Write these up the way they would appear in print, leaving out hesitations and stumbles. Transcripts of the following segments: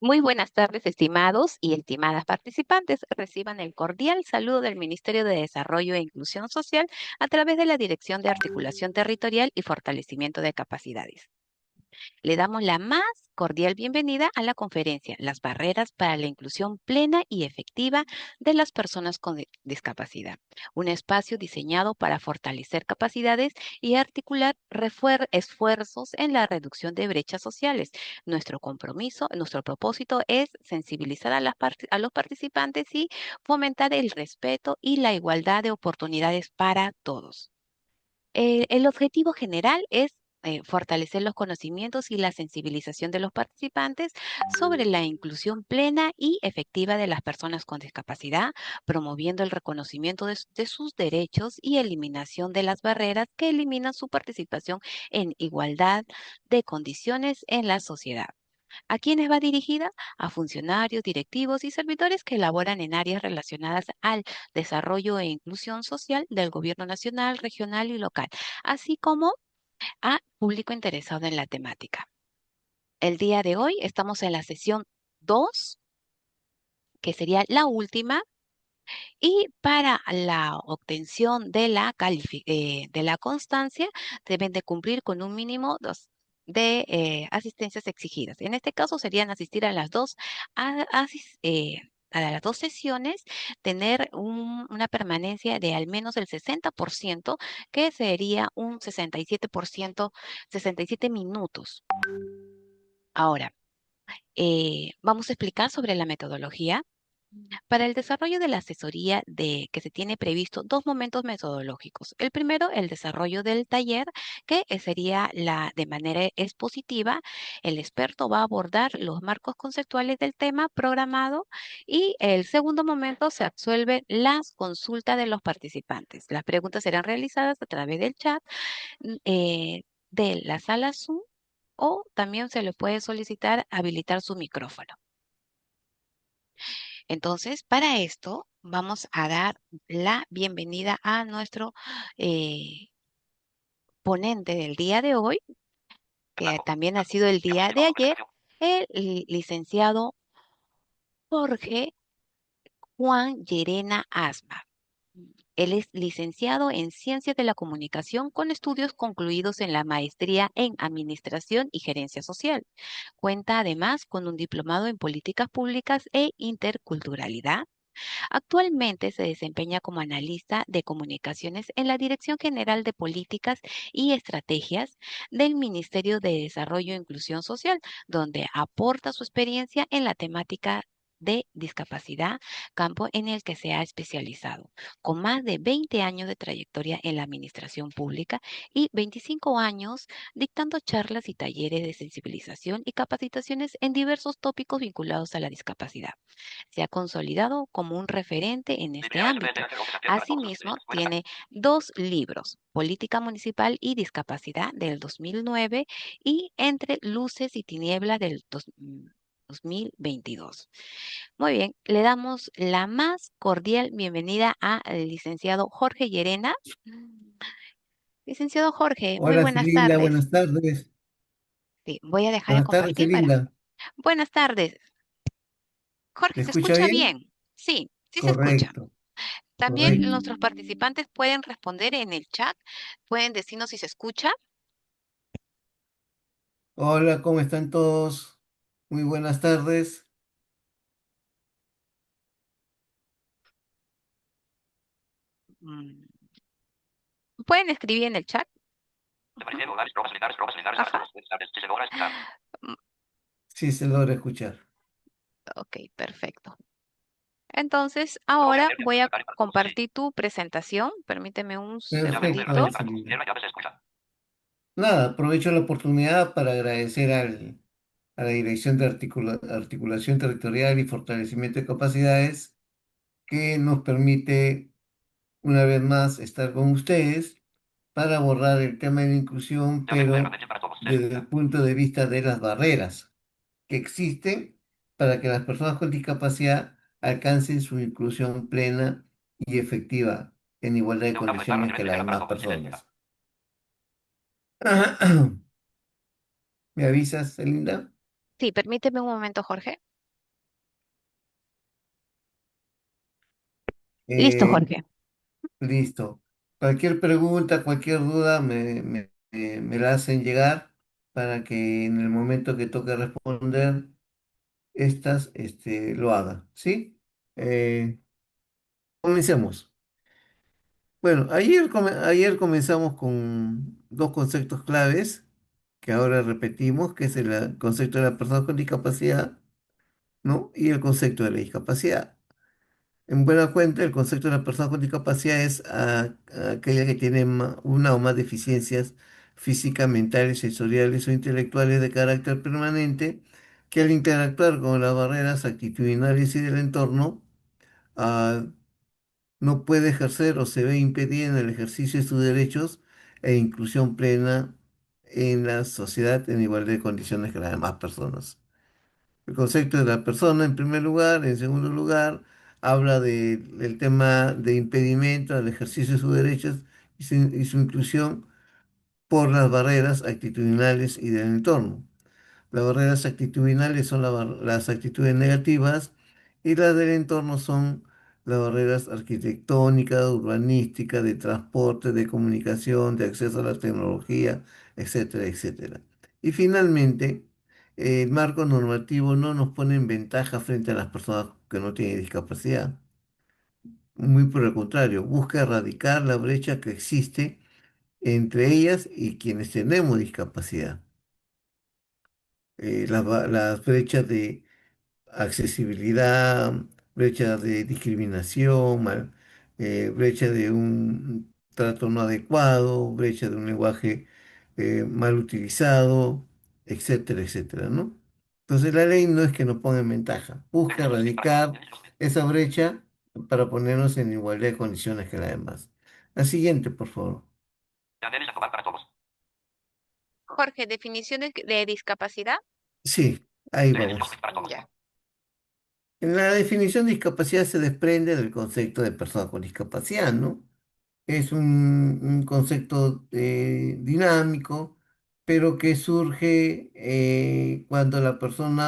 Muy buenas tardes, estimados y estimadas participantes. Reciban el cordial saludo del Ministerio de Desarrollo e Inclusión Social a través de la Dirección de Articulación Territorial y Fortalecimiento de Capacidades. Le damos la más cordial bienvenida a la conferencia Las barreras para la inclusión plena y efectiva de las personas con discapacidad. Un espacio diseñado para fortalecer capacidades y articular esfuerzos en la reducción de brechas sociales. Nuestro propósito es sensibilizar a los participantes y fomentar el respeto y la igualdad de oportunidades para todos. El objetivo general es fortalecer los conocimientos y la sensibilización de los participantes sobre la inclusión plena y efectiva de las personas con discapacidad, promoviendo el reconocimiento de sus derechos y eliminación de las barreras que eliminan su participación en igualdad de condiciones en la sociedad. ¿A quiénes va dirigida? A funcionarios, directivos y servidores que laboran en áreas relacionadas al desarrollo e inclusión social del gobierno nacional, regional y local, así como a público interesado en la temática. El día de hoy estamos en la sesión 2, que sería la última, y para la obtención de de la constancia deben de cumplir con un mínimo de asistencias exigidas. En este caso serían asistir a las a las dos sesiones, tener una permanencia de al menos el 60%, que sería un 67%, 67 minutos. Ahora, vamos a explicar sobre la metodología. Para el desarrollo de la asesoría que se tiene previsto dos momentos metodológicos. El primero, el desarrollo del taller, que sería de manera expositiva. El experto va a abordar los marcos conceptuales del tema programado y el segundo momento se absuelve las consultas de los participantes. Las preguntas serán realizadas a través del chat de la sala Zoom, o también se le puede solicitar habilitar su micrófono. Entonces, para esto vamos a dar la bienvenida a nuestro eh, ponente del día de hoy, que también ha sido el día de ayer, el licenciado Jorge Juan Llerena Asma. Él es licenciado en Ciencias de la Comunicación con estudios concluidos en la maestría en Administración y Gerencia Social. Cuenta además con un diplomado en Políticas Públicas e Interculturalidad. Actualmente se desempeña como analista de comunicaciones en la Dirección General de Políticas y Estrategias del Ministerio de Desarrollo e Inclusión Social, donde aporta su experiencia en la temática de discapacidad, campo en el que se ha especializado, con más de 20 años de trayectoria en la administración pública y 25 años dictando charlas y talleres de sensibilización y capacitaciones en diversos tópicos vinculados a la discapacidad. Se ha consolidado como un referente en este ámbito. Asimismo, tiene dos libros, Política Municipal y Discapacidad del 2009 y Entre Luces y Tinieblas del 2022. Muy bien, le damos la más cordial bienvenida al licenciado Jorge Llerena. Licenciado Jorge, muy Hola, buenas Celinda, tardes. buenas tardes. Sí, voy a dejar de Buenas tardes, compartir para... Celinda. Buenas tardes. Jorge, ¿Me ¿se escucha escucha bien? bien? Sí, sí se escucha. Correcto, También correcto. nuestros participantes pueden responder en el chat, pueden decirnos si se escucha. Hola, ¿cómo están todos? Muy buenas tardes. Mm, Pueden escribir en el chat. Ujú. Ajá. Mm, Sí, se logra escuchar. Ok, perfecto. Entonces, ahora voy a compartir tu presentación. Permíteme un Perfecto, segundito. Celinda. Nada, aprovecho la oportunidad para agradecer a la Dirección de Articulación Territorial y Fortalecimiento de Capacidades que nos permite una vez más estar con ustedes para abordar el tema de la inclusión, pero desde el punto de vista de las barreras que existen para que las personas con discapacidad alcancen su inclusión plena y efectiva en igualdad de condiciones que las demás personas. ¿Me avisas, Linda? Sí, permíteme un momento, Jorge. Listo, Eh, Jorge. Listo. Cualquier pregunta, cualquier duda me la hacen llegar para que en el momento que toque responder estas, lo haga. ¿Sí? Eh, Comencemos. Bueno, ayer comenzamos con dos conceptos claves que ahora repetimos, que es el concepto de la persona con discapacidad, ¿no? Y el concepto de la discapacidad. En buena cuenta, el concepto de la persona con discapacidad es aquella que tiene una o más deficiencias físicas, mentales, sensoriales o intelectuales de carácter permanente, que al interactuar con las barreras actitudinales y del entorno, ah, no puede ejercer o se ve impedida en el ejercicio de sus derechos e inclusión plena en la sociedad en igualdad de condiciones que las demás personas. El concepto de la persona, en primer lugar. En segundo lugar, habla del tema de impedimento al ejercicio de sus derechos y su inclusión por las barreras actitudinales y del entorno. Las barreras actitudinales son las actitudes negativas y las del entorno son las barreras arquitectónicas, urbanísticas, de transporte, de comunicación, de acceso a la tecnología, etcétera, etcétera. Y finalmente, el marco normativo no nos pone en ventaja frente a las personas que no tienen discapacidad. Muy por el contrario, busca erradicar la brecha que existe entre ellas y quienes tenemos discapacidad. Las brechas de accesibilidad, brecha de discriminación, brecha de un trato no adecuado, brecha de un lenguaje mal utilizado, etcétera, etcétera, ¿no? Entonces la ley no es que nos ponga en ventaja, busca erradicar esa brecha para ponernos en igualdad de condiciones que las demás. La siguiente, por favor. Jorge, definiciones de discapacidad. Sí, ahí vamos. Ya. En la definición de discapacidad se desprende del concepto de persona con discapacidad, ¿no? Es un concepto dinámico, pero que surge cuando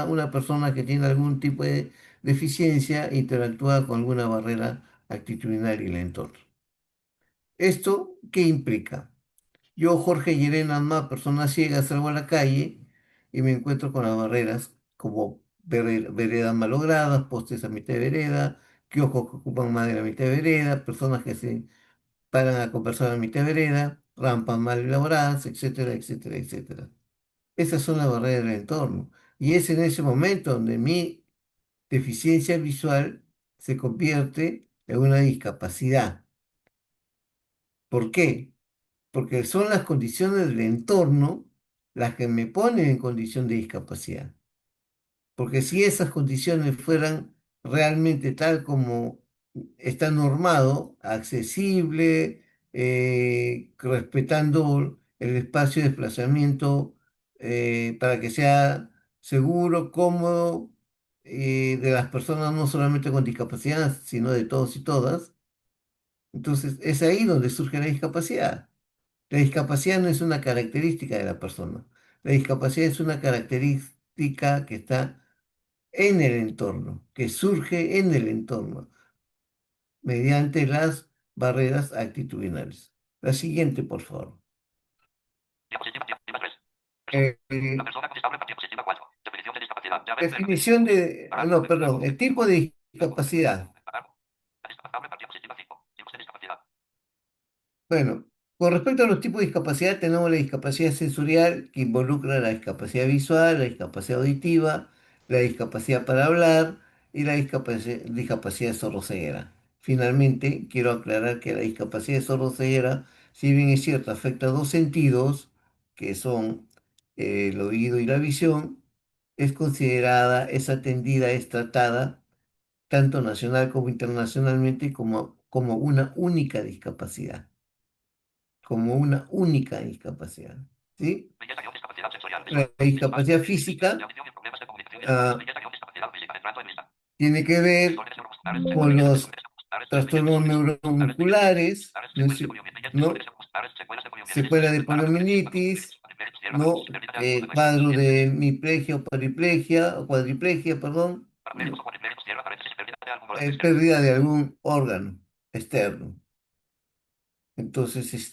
una persona que tiene algún tipo de deficiencia interactúa con alguna barrera actitudinal y el entorno. ¿Esto qué implica? Yo, Jorge Llerena Alma, persona ciega, salgo a la calle y me encuentro con las barreras como veredas malogradas, postes a mitad de vereda, kioscos que ocupan más de la mitad de vereda, personas que se paran a conversar a mitad de vereda, rampas mal elaboradas, etcétera, etcétera, etcétera. Esas son las barreras del entorno. Y es en ese momento donde mi deficiencia visual se convierte en una discapacidad. ¿Por qué? Porque son las condiciones del entorno las que me ponen en condición de discapacidad. Porque si esas condiciones fueran realmente tal como está normado, accesible, respetando el espacio de desplazamiento para que sea seguro, cómodo, de las personas no solamente con discapacidad, sino de todos y todas, entonces es ahí donde surge la discapacidad. La discapacidad no es una característica de la persona. La discapacidad es una característica que está en el entorno, que surge en el entorno, mediante las barreras actitudinales. La siguiente, por favor. La persona con discapacidad, definición de, no, perdón, el tipo de discapacidad. Bueno, con respecto a los tipos de discapacidad, tenemos la discapacidad sensorial, que involucra la discapacidad visual, la discapacidad auditiva, la discapacidad para hablar y la discapacidad sordoceguera. Finalmente, quiero aclarar que la discapacidad sordoceguera, si bien es cierto, afecta a dos sentidos, que son el oído y la visión, es considerada, es atendida, es tratada, tanto nacional como internacionalmente, como una única discapacidad, como una única discapacidad. ¿Sí? La discapacidad física ah, tiene que ver con los trastornos neuromusculares, ¿no? Secuela de poliomielitis, ¿no? Cuadro de hemiplegia o paraplegia, o cuadriplegia, perdón, ¿no? Pérdida de algún órgano externo. Entonces,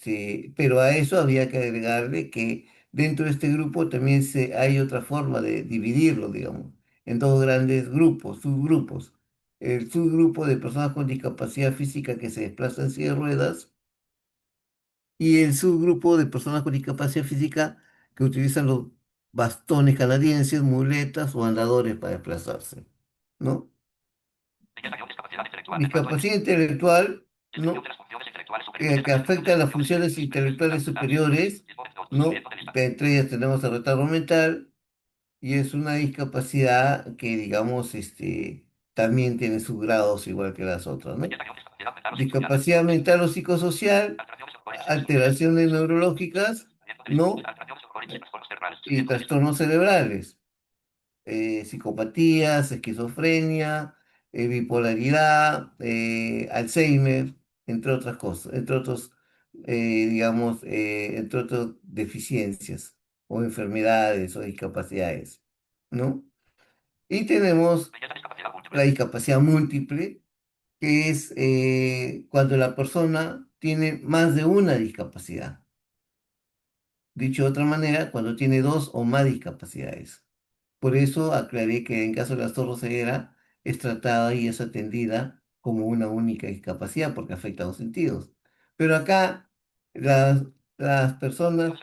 pero a eso había que agregarle que dentro de este grupo también hay otra forma de dividirlo, digamos, en dos grandes grupos, subgrupos. El subgrupo de personas con discapacidad física que se desplazan en silla de ruedas y el subgrupo de personas con discapacidad física que utilizan los bastones canadienses, muletas o andadores para desplazarse, ¿no? Discapacidad intelectual, ¿no? Que afecta a las funciones intelectuales superiores, ¿no? Entre ellas tenemos el retardo mental y es una discapacidad que, digamos, también tiene sus grados igual que las otras, ¿no? Discapacidad mental o psicosocial, alteraciones neurológicas, ¿no? Y trastornos cerebrales, psicopatías, esquizofrenia, bipolaridad, Alzheimer, entre otras cosas, entre otros, digamos, entre otras deficiencias o enfermedades o discapacidades, ¿no? Y tenemos la discapacidad múltiple, que es cuando la persona tiene más de una discapacidad. Dicho de otra manera, cuando tiene dos o más discapacidades. Por eso aclaré que en caso de la sordoceguera es tratada y es atendida como una única discapacidad porque afecta a los sentidos. Pero acá las, las personas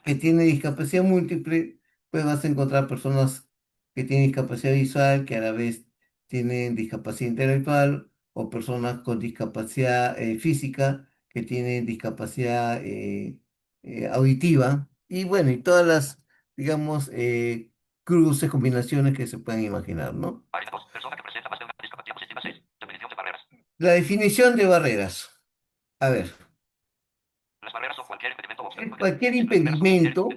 que tienen discapacidad múltiple, pues vas a encontrar personas que tienen discapacidad visual, que a la vez tienen discapacidad intelectual, o personas con discapacidad física, que tienen discapacidad auditiva, y bueno, y todas las, digamos, cruces, combinaciones que se puedan imaginar, ¿no? La definición de barreras. A ver, es cualquier impedimento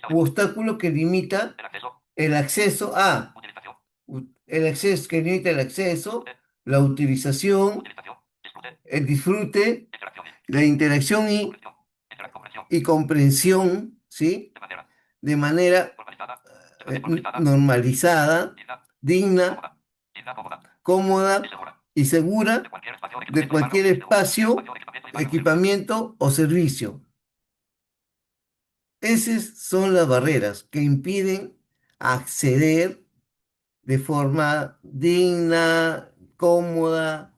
u obstáculo que limita el acceso a, el acceso, que limita el acceso, la utilización, el disfrute, la interacción y comprensión, ¿sí? De manera normalizada, digna, cómoda y segura de cualquier espacio, equipamiento o servicio. Esas son las barreras que impiden acceder de forma digna, cómoda,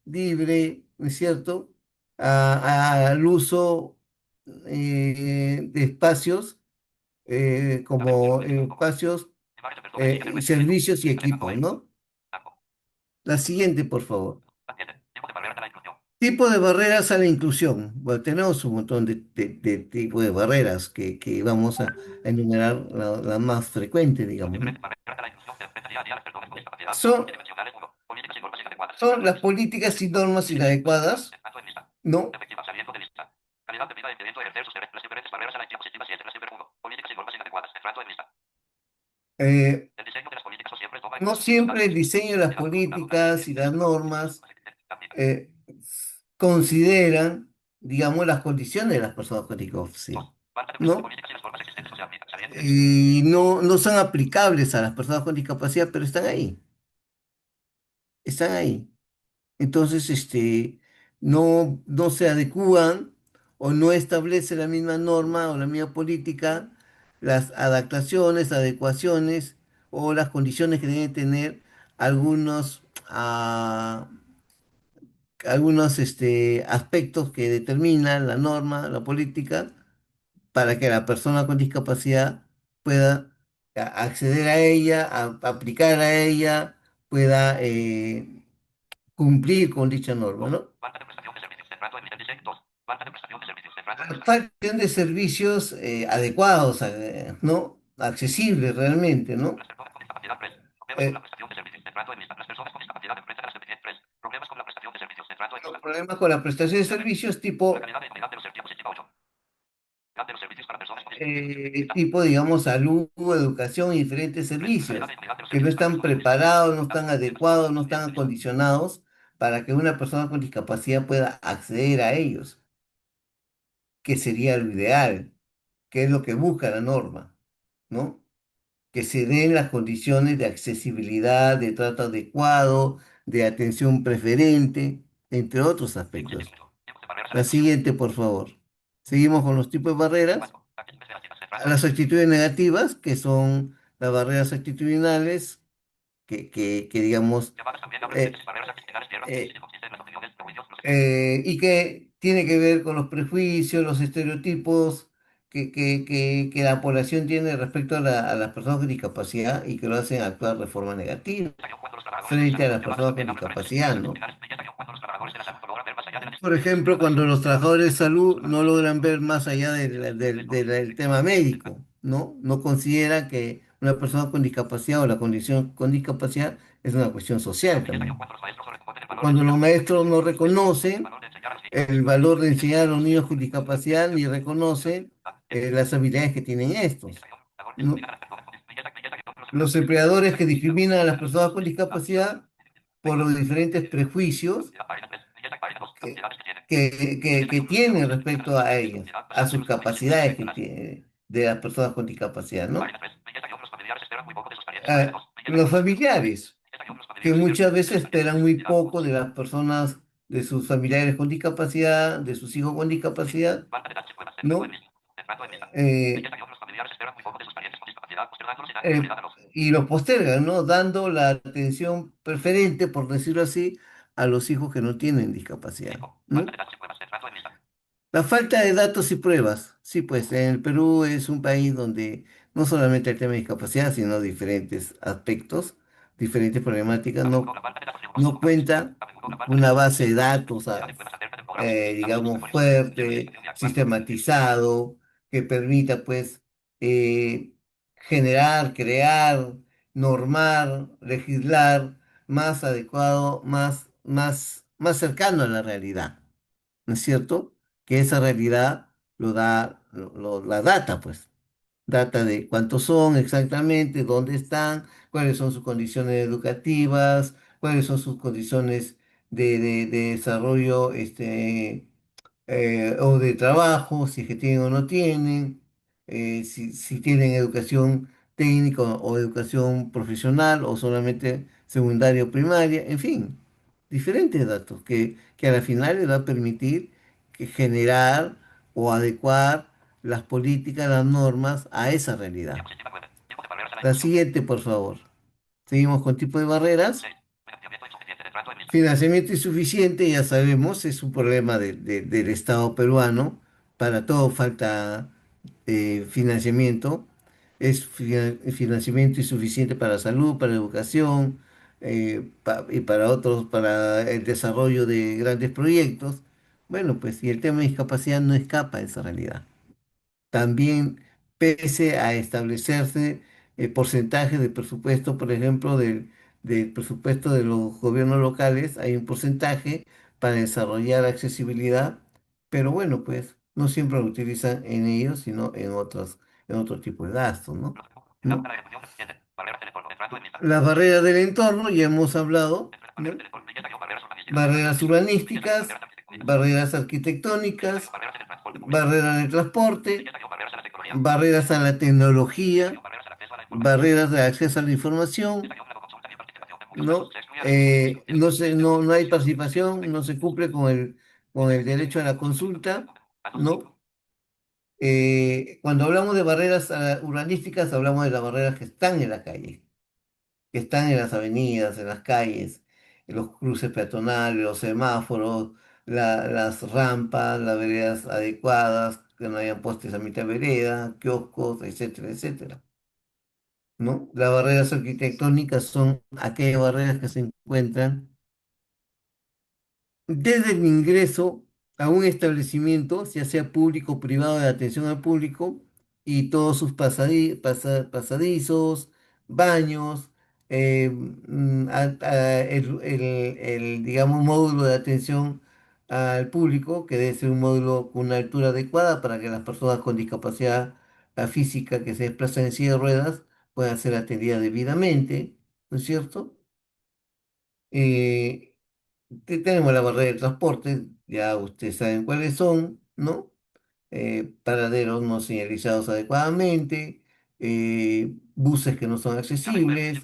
libre, ¿no es cierto?, al uso de espacios como espacios, servicios y equipos, ¿no? La siguiente, por favor. Tipo de barreras a la inclusión. Bueno, tenemos un montón de tipos de barreras que vamos a enumerar la más frecuente, digamos, ¿no? Son, son las políticas y normas inadecuadas, ¿no? Eh, no siempre el diseño de las políticas y las normas eh, consideran, digamos, las condiciones de las personas con discapacidad, ¿no? Y no son aplicables a las personas con discapacidad, pero están ahí. Entonces, no se adecúan o no establece la misma norma o la misma política, las adaptaciones, adecuaciones o las condiciones que deben tener algunos, algunos aspectos que determinan la norma, la política, para que la persona con discapacidad pueda acceder a ella, aplicar a ella, pueda cumplir con dicha norma, ¿no? Prestación de servicios adecuados, ¿no? Accesibles realmente, ¿no? Eh, Problemas con la prestación de servicios tipo, digamos, salud, educación y diferentes servicios que no están preparados, no están adecuados, no están acondicionados para que una persona con discapacidad pueda acceder a ellos, que sería lo ideal. que es lo que busca la norma, ¿no? Que se den las condiciones de accesibilidad, de trato adecuado, de atención preferente, entre otros aspectos. La siguiente, por favor. Seguimos con los tipos de barreras. Las actitudes negativas, que son las barreras actitudinales, que digamos, eh, eh, y que tiene que ver con los prejuicios, los estereotipos que la población tiene respecto a las personas con discapacidad y que lo hacen actuar de forma negativa frente a las personas con discapacidad, ¿no? Por ejemplo, cuando los trabajadores de salud no logran ver más allá del tema médico, ¿no? No consideran que una persona con discapacidad o la condición con discapacidad es una cuestión social también. Cuando los maestros no reconocen el valor de enseñar a los niños con discapacidad ni reconocen las habilidades que tienen estos, ¿no? Los empleadores que discriminan a las personas con discapacidad por los diferentes prejuicios que tienen respecto a ellos, a sus capacidades que tiene, de las personas con discapacidad, ¿no? Los familiares, que muchas veces esperan muy poco de las personas, de sus familiares con discapacidad, de sus hijos con discapacidad, ¿no? Eh, eh, y los postergan, ¿no? Dando la atención preferente, por decirlo así, a los hijos que no tienen discapacidad, ¿no? La falta de datos y pruebas. Sí, pues en el Perú es un país donde no solamente el tema de discapacidad, sino diferentes aspectos, diferentes problemáticas, no cuenta con una base de datos, digamos, fuerte, sistematizado, que permita, pues, eh, generar, crear, normar, legislar más adecuado, más cercano a la realidad. ¿No es cierto? Que esa realidad lo da la data, pues. Data de cuántos son exactamente, dónde están, cuáles son sus condiciones educativas, cuáles son sus condiciones de desarrollo o de trabajo, si es que tienen o no tienen, si tienen educación técnica o educación profesional o solamente secundaria o primaria, en fin, diferentes datos que a la final les va a permitir generar o adecuar las políticas, las normas a esa realidad. La siguiente, por favor. Seguimos con tipo de barreras. Financiamiento insuficiente, ya sabemos, es un problema del Estado peruano. Para todo falta financiamiento. Es financiamiento insuficiente para salud, para educación y para otros, para el desarrollo de grandes proyectos. Bueno, pues y el tema de discapacidad no escapa de esa realidad. También, pese a establecerse porcentajes de presupuesto, por ejemplo, del presupuesto de los gobiernos locales, hay un porcentaje para desarrollar accesibilidad, pero bueno, pues no siempre lo utilizan en ellos, sino en otro tipo de gastos, ¿no? ¿No? Las barreras del entorno, ya hemos hablado, ¿no? Barreras urbanísticas, barreras arquitectónicas, barreras de transporte, barreras a la tecnología, barreras de acceso a la información, ¿no? No hay participación, no se cumple con el derecho a la consulta, ¿no? Cuando hablamos de barreras urbanísticas, hablamos de las barreras que están en la calle, que están en las avenidas, en las calles, en los cruces peatonales, los semáforos, las rampas, las veredas adecuadas, que no hayan postes a mitad de vereda, kioscos, etcétera, etcétera. ¿No? Las barreras arquitectónicas son aquellas barreras que se encuentran desde el ingreso a un establecimiento, ya sea público o privado de atención al público, y todos sus pasadizos, baños, digamos, módulo de atención al público, que debe ser un módulo con una altura adecuada para que las personas con discapacidad física que se desplazan en silla de ruedas puedan ser atendidas debidamente, ¿no es cierto? Eh, tenemos la barrera de transporte, ya ustedes saben cuáles son, ¿no? paraderos no señalizados adecuadamente, buses que no son accesibles,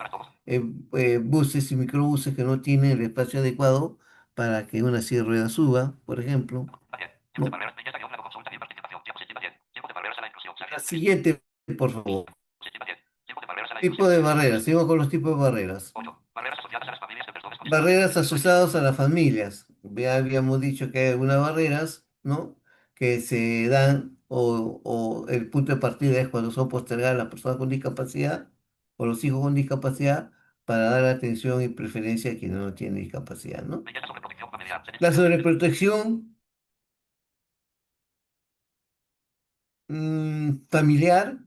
buses y microbuses que no tienen el espacio adecuado para que una silla de ruedas suba, por ejemplo. ¿No? La siguiente, por favor. Tipo de barreras. Seguimos con los tipos de barreras. Barreras asociadas a las familias. Ya habíamos dicho que hay algunas barreras, ¿no? Que se dan o el punto de partida es cuando son postergadas las personas con discapacidad o los hijos con discapacidad para dar atención y preferencia a quienes no tienen discapacidad, ¿no? La sobreprotección familiar,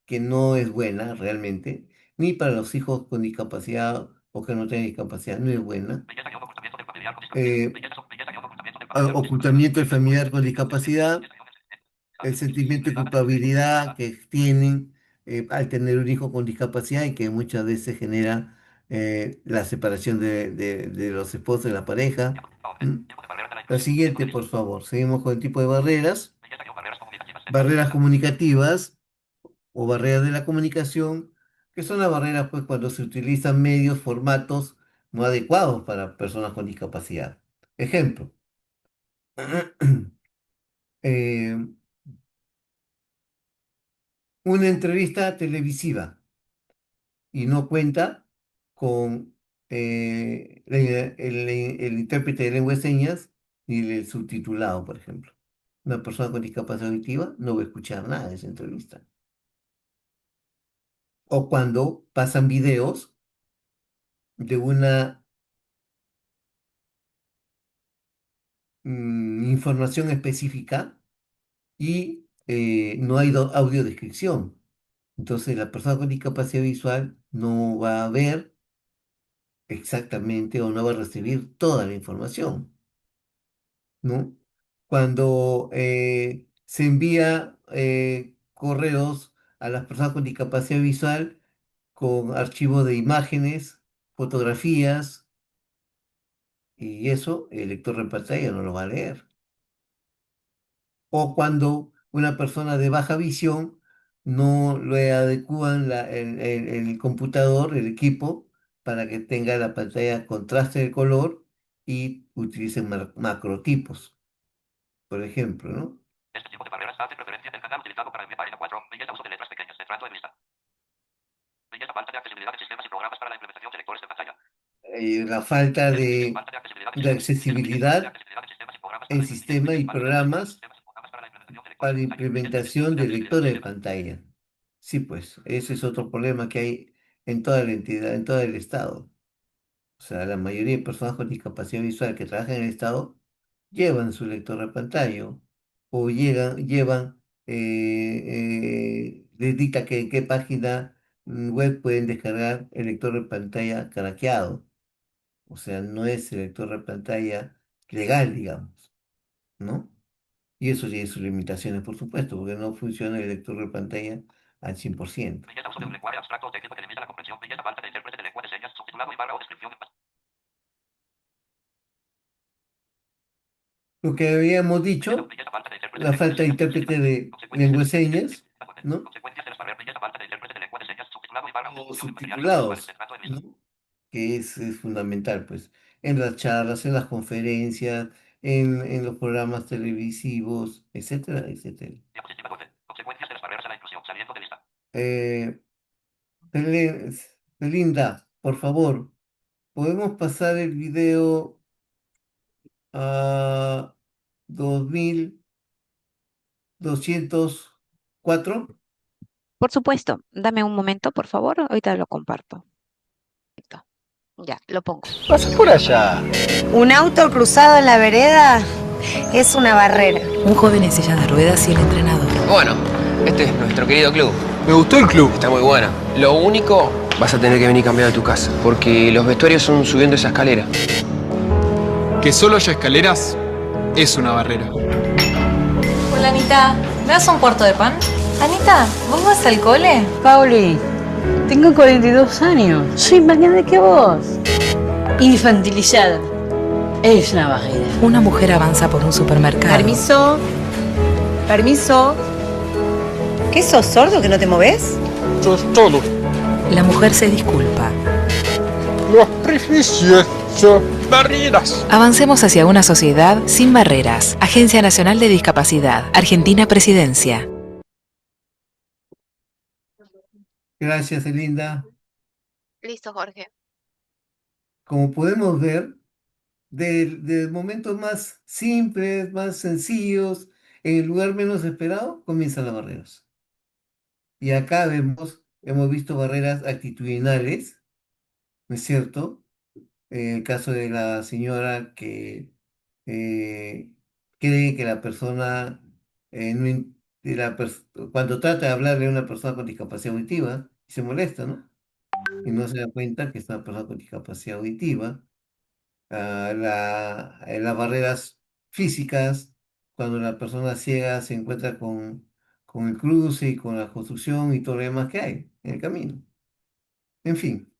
que no es buena realmente, ni para los hijos con discapacidad o que no tienen discapacidad, no es buena. Eh, Ocultamiento del familiar con discapacidad, el sentimiento de culpabilidad que tienen al tener un hijo con discapacidad y que muchas veces genera la separación de los esposos de la pareja. ¿Mm? La siguiente, por favor. Seguimos con el tipo de barreras. Barreras comunicativas o barreras de la comunicación, que son las barreras pues cuando se utilizan medios, formatos no adecuados para personas con discapacidad. Ejemplo, eh, una entrevista televisiva y no cuenta con el intérprete de lengua de señas ni el subtitulado, por ejemplo. Una persona con discapacidad auditiva no va a escuchar nada de esa entrevista. O cuando pasan videos de una información específica y no hay audiodescripción. Entonces la persona con discapacidad visual no va a ver exactamente o no va a recibir toda la información, ¿no? Cuando se envía correos a las personas con discapacidad visual con archivos de imágenes, fotografías, y eso el lector de pantalla no lo va a leer. O cuando una persona de baja visión no le adecúan el computador, el equipo, para que tenga la pantalla contraste de color y utilicen macrotipos, por ejemplo, ¿no? La falta de accesibilidad en sistema y programas para implementación de lectores de pantalla. Sí, pues, ese es otro problema que hay en toda la entidad, en todo el Estado. O sea, la mayoría de personas con discapacidad visual que trabajan en el Estado llevan su lector de pantalla o llevan, les dicta que en qué página web pueden descargar el lector de pantalla craqueado. O sea, no es el lector de pantalla legal, digamos, ¿no? Y eso tiene sus limitaciones, por supuesto, porque no funciona el lector de pantalla al 100%. Lo que habíamos dicho, la falta de intérprete de lengua de señas, ¿no? O subtitulados, ¿no? Que es fundamental, pues, en las charlas, en las conferencias, en los programas televisivos, etcétera, etcétera. Eh, Belinda, por favor, ¿podemos pasar el video a 2204? Por supuesto, dame un momento, por favor, ahorita lo comparto. Listo. Ya, lo pongo. Pasa por allá. Un auto cruzado en la vereda es una barrera. Un joven en silla de ruedas y el entrenador. Bueno, este es nuestro querido club. Me gustó el club. Está muy bueno. Lo único, vas a tener que venir cambiado de tu casa, porque los vestuarios son subiendo esa escalera. Que solo haya escaleras es una barrera. Hola, Anita. ¿Me das un cuarto de pan? Anita, ¿vos vas al cole? Pauli, tengo 42 años. Soy más grande que vos. Infantilizada. Es una barrera. Una mujer avanza por un supermercado. Permiso. Permiso. ¿Qué sos sordo que no te moves? Eso es todo. La mujer se disculpa. Los prejuicios son barreras. Avancemos hacia una sociedad sin barreras. Agencia Nacional de Discapacidad. Argentina Presidencia. Gracias, Elinda. Listo, Jorge. Como podemos ver, de momentos más simples, más sencillos, en el lugar menos esperado, comienzan las barreras. Y acá hemos visto barreras actitudinales, ¿no es cierto? En el caso de la señora que eh, cree que la persona, no in- de cuando trata de hablarle a una persona con discapacidad auditiva, se molesta, ¿no? Y no se da cuenta que es una persona con discapacidad auditiva. Las barreras físicas, cuando la persona ciega se encuentra con el cruce y con la construcción y todo lo demás que hay en el camino. En fin,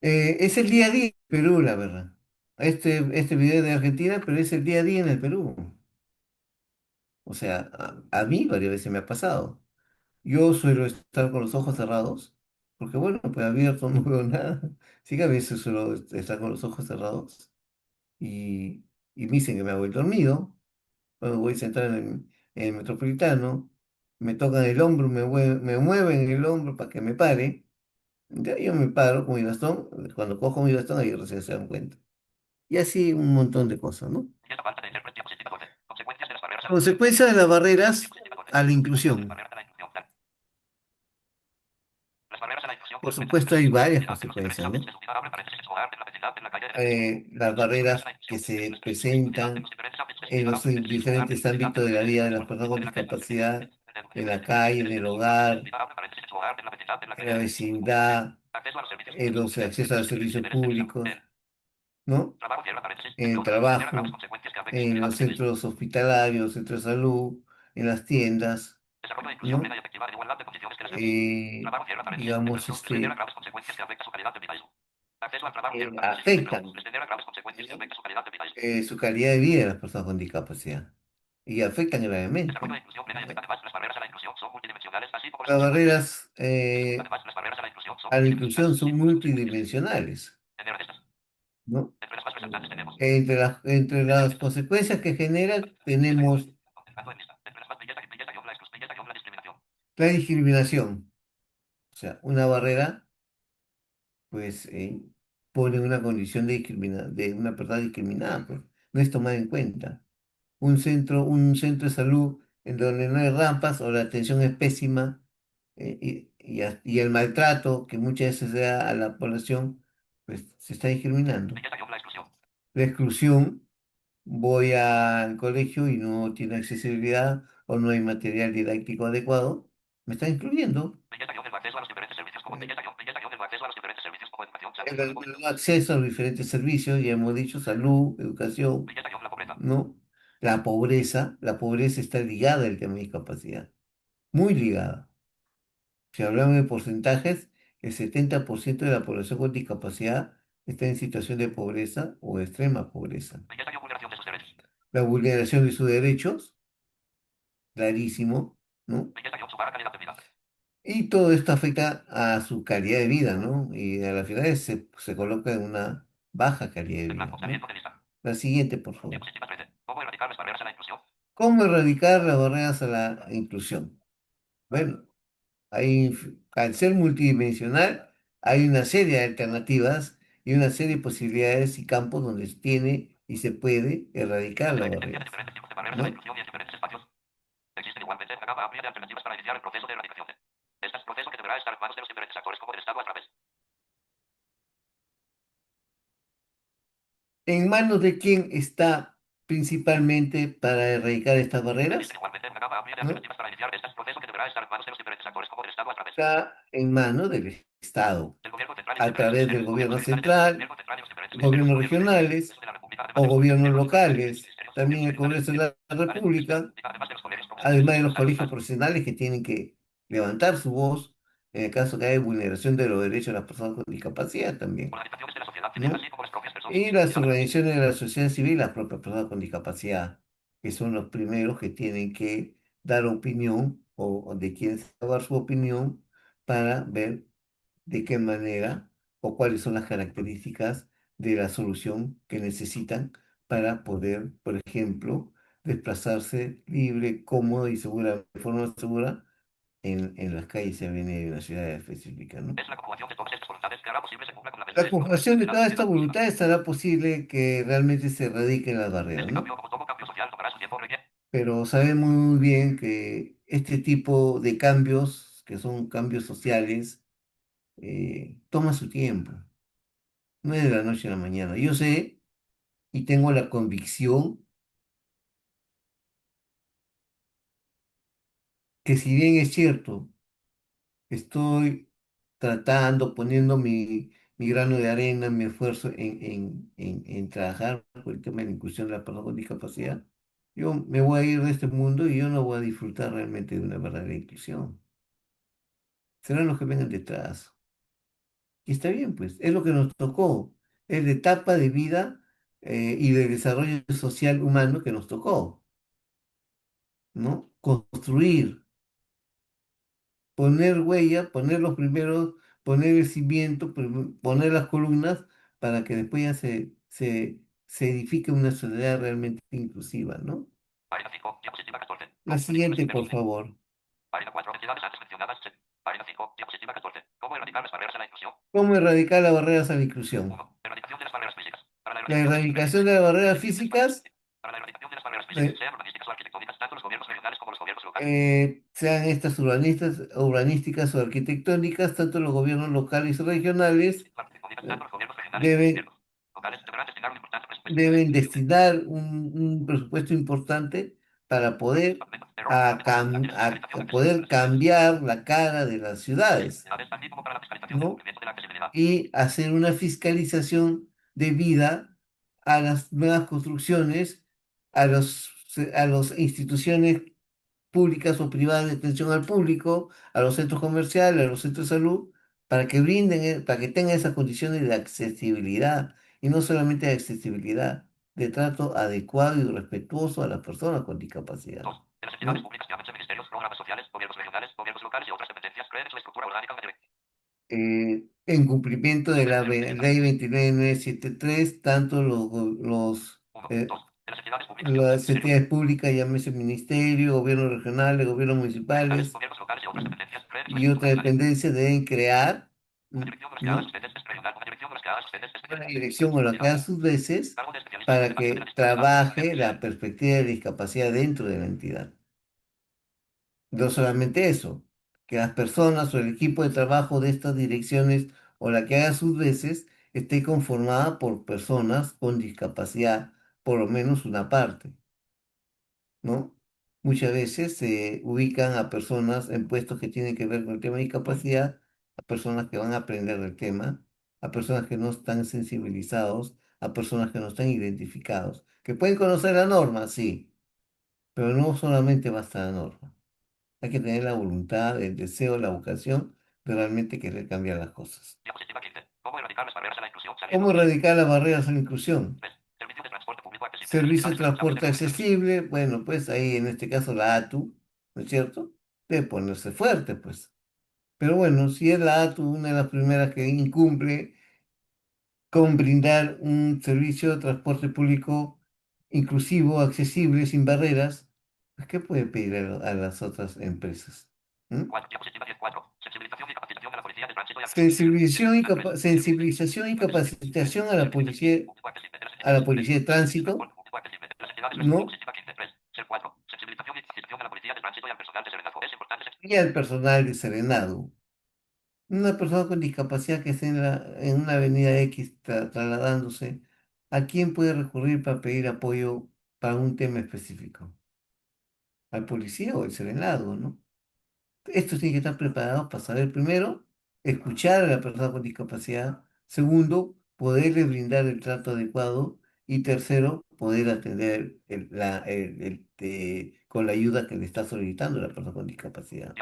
es el día a día en Perú, la verdad. Este video es de Argentina, pero es el día a día en el Perú. O sea, a mí varias veces me ha pasado. Yo suelo estar con los ojos cerrados, porque bueno, pues abierto no veo nada. Sí que a veces suelo estar con los ojos cerrados y, y me dicen que me hago el dormido. Cuando voy sentado en el metropolitano, me tocan el hombro, me mueven el hombro para que me pare. Ya yo me paro con mi bastón, cuando cojo mi bastón ahí recién se dan cuenta. Y así un montón de cosas, ¿no? Consecuencias de las barreras a la inclusión. Por supuesto hay varias consecuencias, ¿no? Las barreras que se presentan en los diferentes ámbitos de la vida de las personas con discapacidad, en la calle, en el hogar, en la vecindad, en los accesos a los servicios públicos, ¿no? En el trabajo, en los centros hospitalarios, centros de salud, en las tiendas, ¿no? Digamos, afectan su calidad de vida de las personas con discapacidad y afectan gravemente. Las barreras a la inclusión son multidimensionales, ¿no? Entre las consecuencias que generan tenemos la discriminación, o sea, una barrera pues pone una condición de una persona discriminada, pues, no es tomada en cuenta. Un centro de salud en donde no hay rampas o la atención es pésima y el maltrato que muchas veces se da a la población, pues se está discriminando. La exclusión, voy al colegio y no tiene accesibilidad o no hay material didáctico adecuado, me están excluyendo. El no acceso a los diferentes servicios, ya hemos dicho, salud, educación, ¿no? La pobreza está ligada al tema de discapacidad, muy ligada. Si hablamos de porcentajes, el 70% de la población con discapacidad está en situación de pobreza o extrema pobreza. La vulneración de sus derechos, clarísimo, ¿no? Y todo esto afecta a su calidad de vida, ¿no? Y a la final se coloca en una baja calidad de vida, ¿no? La siguiente, por favor. ¿Cómo erradicar las barreras a la inclusión? Bueno, al ser multidimensional, hay una serie de alternativas y una serie de posibilidades y campos donde se tiene y se puede erradicar las barreras, ¿no? ¿En manos de quién está principalmente para erradicar estas barreras? ¿No? Está en manos del Estado, a través del gobierno central, gobiernos regionales o gobiernos locales, también el Congreso de la República, además de los colegios profesionales que tienen que levantar su voz en el caso que haya vulneración de los derechos de las personas con discapacidad también, ¿no? Y las organizaciones de la sociedad civil, las propias personas con discapacidad, que son los primeros que tienen que dar opinión o de quién dar su opinión para ver de qué manera o cuáles son las características de la solución que necesitan para poder, por ejemplo, desplazarse libre, cómodo y segura, de forma segura en las calles y avenidas de la ciudad específica, ¿no? La conjugación de todas estas voluntades hará posible que realmente se erradiquen las barreras, ¿no? Pero sabemos muy bien que este tipo de cambios, que son cambios sociales, toma su tiempo, no es de la noche a la mañana. Yo sé y tengo la convicción que si bien es cierto, estoy tratando, poniendo mi grano de arena, mi esfuerzo en trabajar por el tema de la inclusión de la persona con discapacidad, yo me voy a ir de este mundo y yo no voy a disfrutar realmente de una verdadera inclusión. Serán los que vengan detrás. Y está bien, pues, es lo que nos tocó, es la etapa de vida y de desarrollo social humano que nos tocó, ¿no? Construir, poner huella, poner los primeros, poner el cimiento, poner las columnas para que después ya se edifique una sociedad realmente inclusiva, ¿no? La siguiente, por favor. ¿Cómo erradicar las barreras a la inclusión? La erradicación de las barreras físicas, eh, sean estas urbanísticas o arquitectónicas, tanto los gobiernos locales y regionales deben, deben destinar un presupuesto importante para poder, a poder cambiar la cara de las ciudades, ¿no? Y hacer una fiscalización debida a las nuevas construcciones, a las instituciones públicas o privadas de atención al público, a los centros comerciales, a los centros de salud, para que brinden, para que tengan esas condiciones de accesibilidad, y no solamente de accesibilidad, de trato adecuado y respetuoso a las personas con discapacidad. ¿No? En cumplimiento de la ley 29973, tanto eh, las entidades públicas, llámese ministerio, gobiernos regionales, gobiernos municipales y otras dependencias deben crear, ¿no?, una dirección o la que a sus veces para que trabaje la perspectiva de discapacidad dentro de la entidad. No solamente eso, que las personas o el equipo de trabajo de estas direcciones o la que haga sus veces esté conformada por personas con discapacidad, por lo menos una parte, ¿no? Muchas veces se ubican a personas en puestos que tienen que ver con el tema de discapacidad, a personas que van a aprender del tema, a personas que no están sensibilizados, a personas que no están identificados, que pueden conocer la norma, sí, pero no solamente basta la norma. Hay que tener la voluntad, el deseo, la vocación de realmente querer cambiar las cosas. ¿Cómo erradicar las barreras a la inclusión? Servicio de transporte accesible, bueno, pues ahí en este caso la ATU, ¿no es cierto? Debe ponerse fuerte, pues. Pero bueno, si es la ATU una de las primeras que incumple con brindar un servicio de transporte público inclusivo, accesible, sin barreras, pues ¿qué puede pedir a las otras empresas? ¿Mm? Sensibilización y capacitación a la policía de tránsito, ¿no? Y al personal de Serenado. Una persona con discapacidad que esté en una avenida X trasladándose, ¿a quién puede recurrir para pedir apoyo para un tema específico? ¿Al policía o al serenado, no? Estos tienen que estar preparados para saber, primero, escuchar a la persona con discapacidad; segundo, poderle brindar el trato adecuado; y tercero, poder atender con la ayuda que le está solicitando la persona con discapacidad.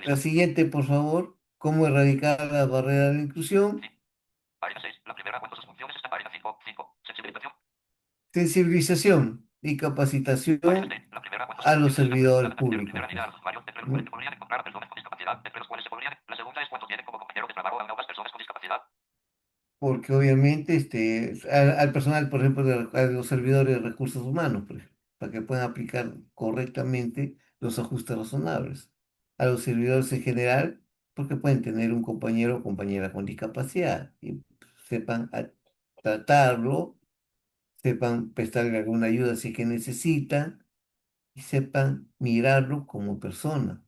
La siguiente, por favor. ¿Cómo erradicar la barrera de la inclusión? Sensibilización y capacitación a los servidores públicos, pues, ¿no? Porque obviamente al personal, por ejemplo, a los servidores de recursos humanos, por ejemplo, para que puedan aplicar correctamente los ajustes razonables. A los servidores en general, porque pueden tener un compañero o compañera con discapacidad y sepan tratarlo, sepan prestarle alguna ayuda si es que necesitan y sepan mirarlo como persona,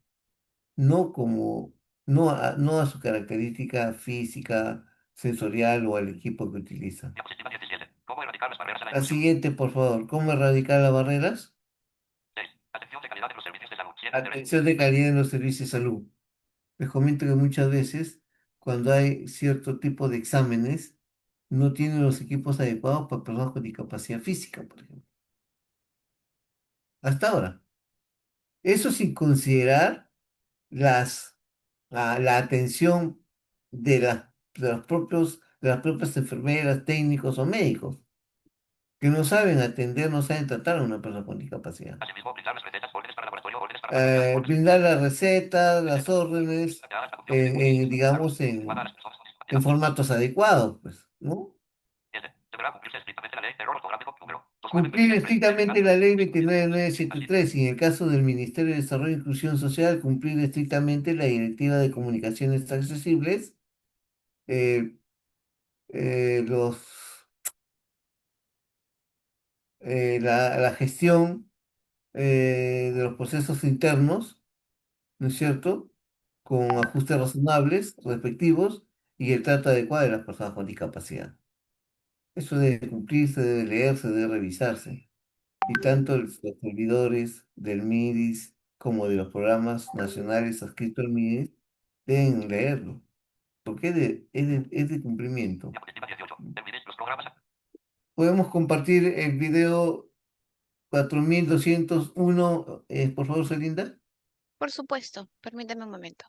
no como, no a su característica física, sensorial o al equipo que utiliza. La siguiente, por favor. ¿Cómo erradicar las barreras? Atención de calidad en los servicios de salud. Les comento que muchas veces, cuando hay cierto tipo de exámenes, no tienen los equipos adecuados para personas con discapacidad física, por ejemplo. Hasta ahora. Eso sin considerar la atención de las propias enfermeras, técnicos o médicos, que no saben atender, no saben tratar a una persona con discapacidad. Brindar las recetas, las órdenes, digamos, en formatos adecuados, pues, ¿no? Cumplir estrictamente la ley 29973 y en el caso del Ministerio de Desarrollo e Inclusión Social, cumplir estrictamente la Directiva de Comunicaciones Accesibles, eh, los, la gestión de los procesos internos, ¿no es cierto? Con ajustes razonables, respectivos, y el trato adecuado de las personas con discapacidad. Eso debe cumplirse, debe leerse, debe revisarse. Y tanto los servidores del MIDIS como de los programas nacionales adscritos al MIDIS deben leerlo, porque es de cumplimiento. Podemos compartir el video 4201, por favor, Celinda. Por supuesto, permítame un momento.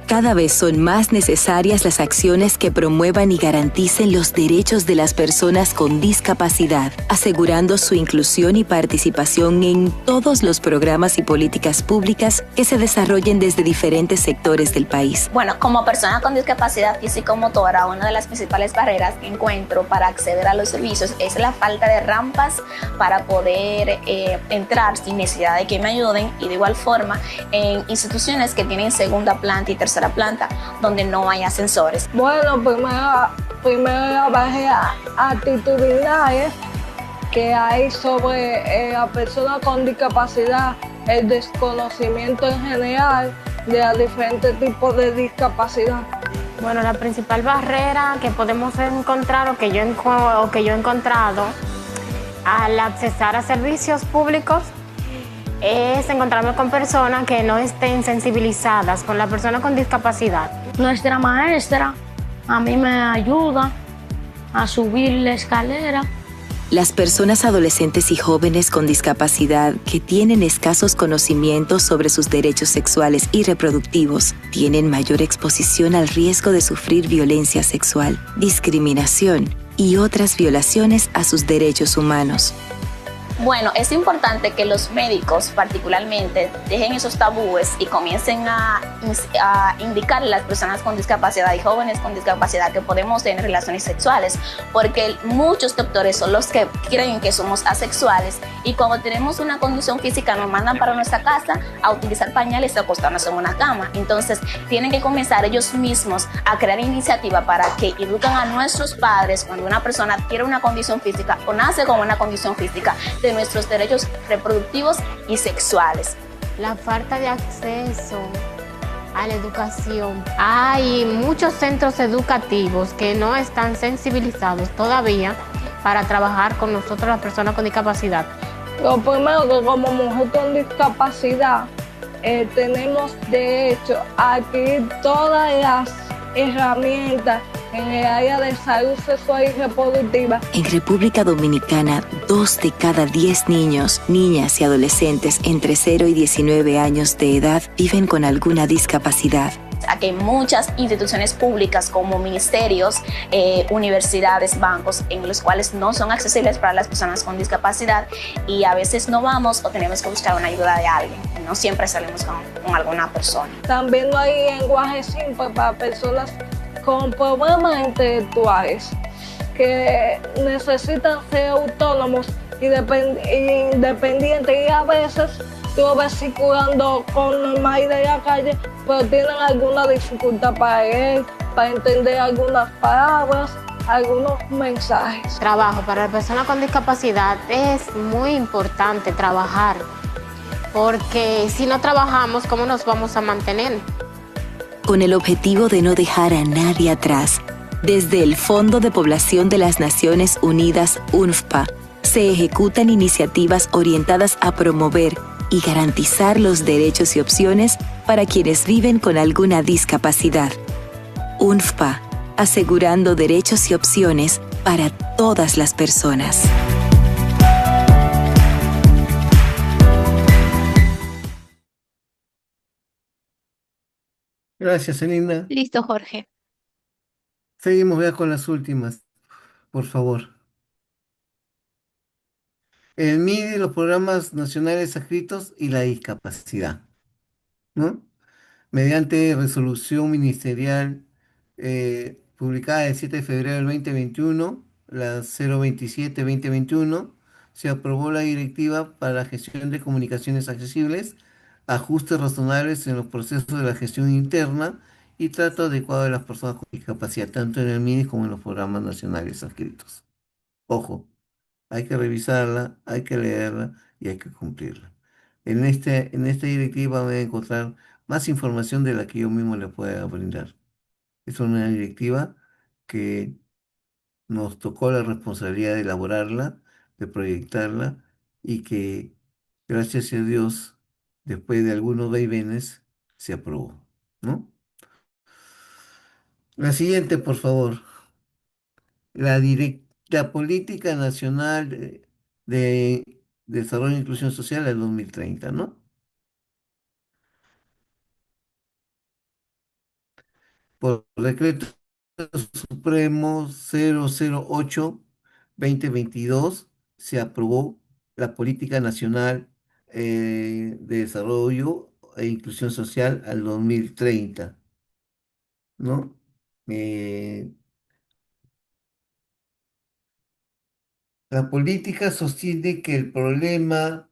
Cada vez son más necesarias las acciones que promuevan y garanticen los derechos de las personas con discapacidad, asegurando su inclusión y participación en todos los programas y políticas públicas que se desarrollen desde diferentes sectores del país. Bueno, como persona con discapacidad físico-motora, una de las principales barreras que encuentro para acceder a los servicios es la falta de rampas para poder entrar sin necesidad de que me ayuden, y de igual forma en instituciones que tienen segunda planta y tercera planta donde no hay ascensores. Bueno, primero las actitudinales que hay sobre la persona con discapacidad, el desconocimiento en general de los diferentes tipos de discapacidad. Bueno, la principal barrera que podemos encontrar o que yo he encontrado al accesar a servicios públicos es encontrarme con personas que no estén sensibilizadas con la persona con discapacidad. Nuestra maestra a mí me ayuda a subir la escalera. Las personas adolescentes y jóvenes con discapacidad que tienen escasos conocimientos sobre sus derechos sexuales y reproductivos tienen mayor exposición al riesgo de sufrir violencia sexual, discriminación y otras violaciones a sus derechos humanos. Bueno, es importante que los médicos particularmente dejen esos tabúes y comiencen a indicarle a las personas con discapacidad y jóvenes con discapacidad que podemos tener relaciones sexuales, porque muchos doctores son los que creen que somos asexuales y cuando tenemos una condición física nos mandan para nuestra casa a utilizar pañales y acostarnos en una cama. Entonces tienen que comenzar ellos mismos a crear iniciativa para que eduquen a nuestros padres cuando una persona adquiere una condición física o nace con una condición física de nuestros derechos reproductivos y sexuales. La falta de acceso a la educación. Hay muchos centros educativos que no están sensibilizados todavía para trabajar con nosotros las personas con discapacidad. Lo primero, que como mujer con discapacidad tenemos derecho a adquirir todas las herramientas en el área de salud sexual y reproductiva. En República Dominicana, 2 de cada 10 niños, niñas y adolescentes entre 0 y 19 años de edad viven con alguna discapacidad. A que muchas instituciones públicas como ministerios, universidades, bancos, en los cuales no son accesibles para las personas con discapacidad y a veces no vamos o tenemos que buscar una ayuda de alguien. No siempre salimos con alguna persona. También no hay lenguaje simple para personas con problemas intelectuales que necesitan ser autónomos y independientes y a veces tú lo ves circulando con normalidad en la calle, pero tienen alguna dificultad para leer, para entender algunas palabras, algunos mensajes. Trabajo para personas con discapacidad es muy importante trabajar, porque si no trabajamos, ¿cómo nos vamos a mantener? Con el objetivo de no dejar a nadie atrás, desde el Fondo de Población de las Naciones Unidas, UNFPA, se ejecutan iniciativas orientadas a promover y garantizar los derechos y opciones para quienes viven con alguna discapacidad. UNFPA, asegurando derechos y opciones para todas las personas. Gracias, Elena. Listo, Jorge. Seguimos ya con las últimas, por favor. El MIDI, los programas nacionales adscritos y la discapacidad, ¿no? Mediante resolución ministerial publicada el 7 de febrero del 2021, la 027-2021, se aprobó la Directiva para la Gestión de Comunicaciones Accesibles, ajustes razonables en los procesos de la gestión interna y trato adecuado de las personas con discapacidad, tanto en el MIDI como en los programas nacionales adscritos. Ojo, hay que revisarla, hay que leerla y hay que cumplirla. En esta directiva voy a encontrar más información de la que yo mismo le pueda brindar. Es una directiva que nos tocó la responsabilidad de elaborarla, de proyectarla y que, gracias a Dios, después de algunos vaivenes, se aprobó, ¿no? La siguiente, por favor. La Política Nacional de Desarrollo e Inclusión Social del 2030, ¿no? Por decreto Supremo 008-2022 se aprobó la Política Nacional de Desarrollo e Inclusión Social al 2030, ¿no? Eh, la política sostiene que el problema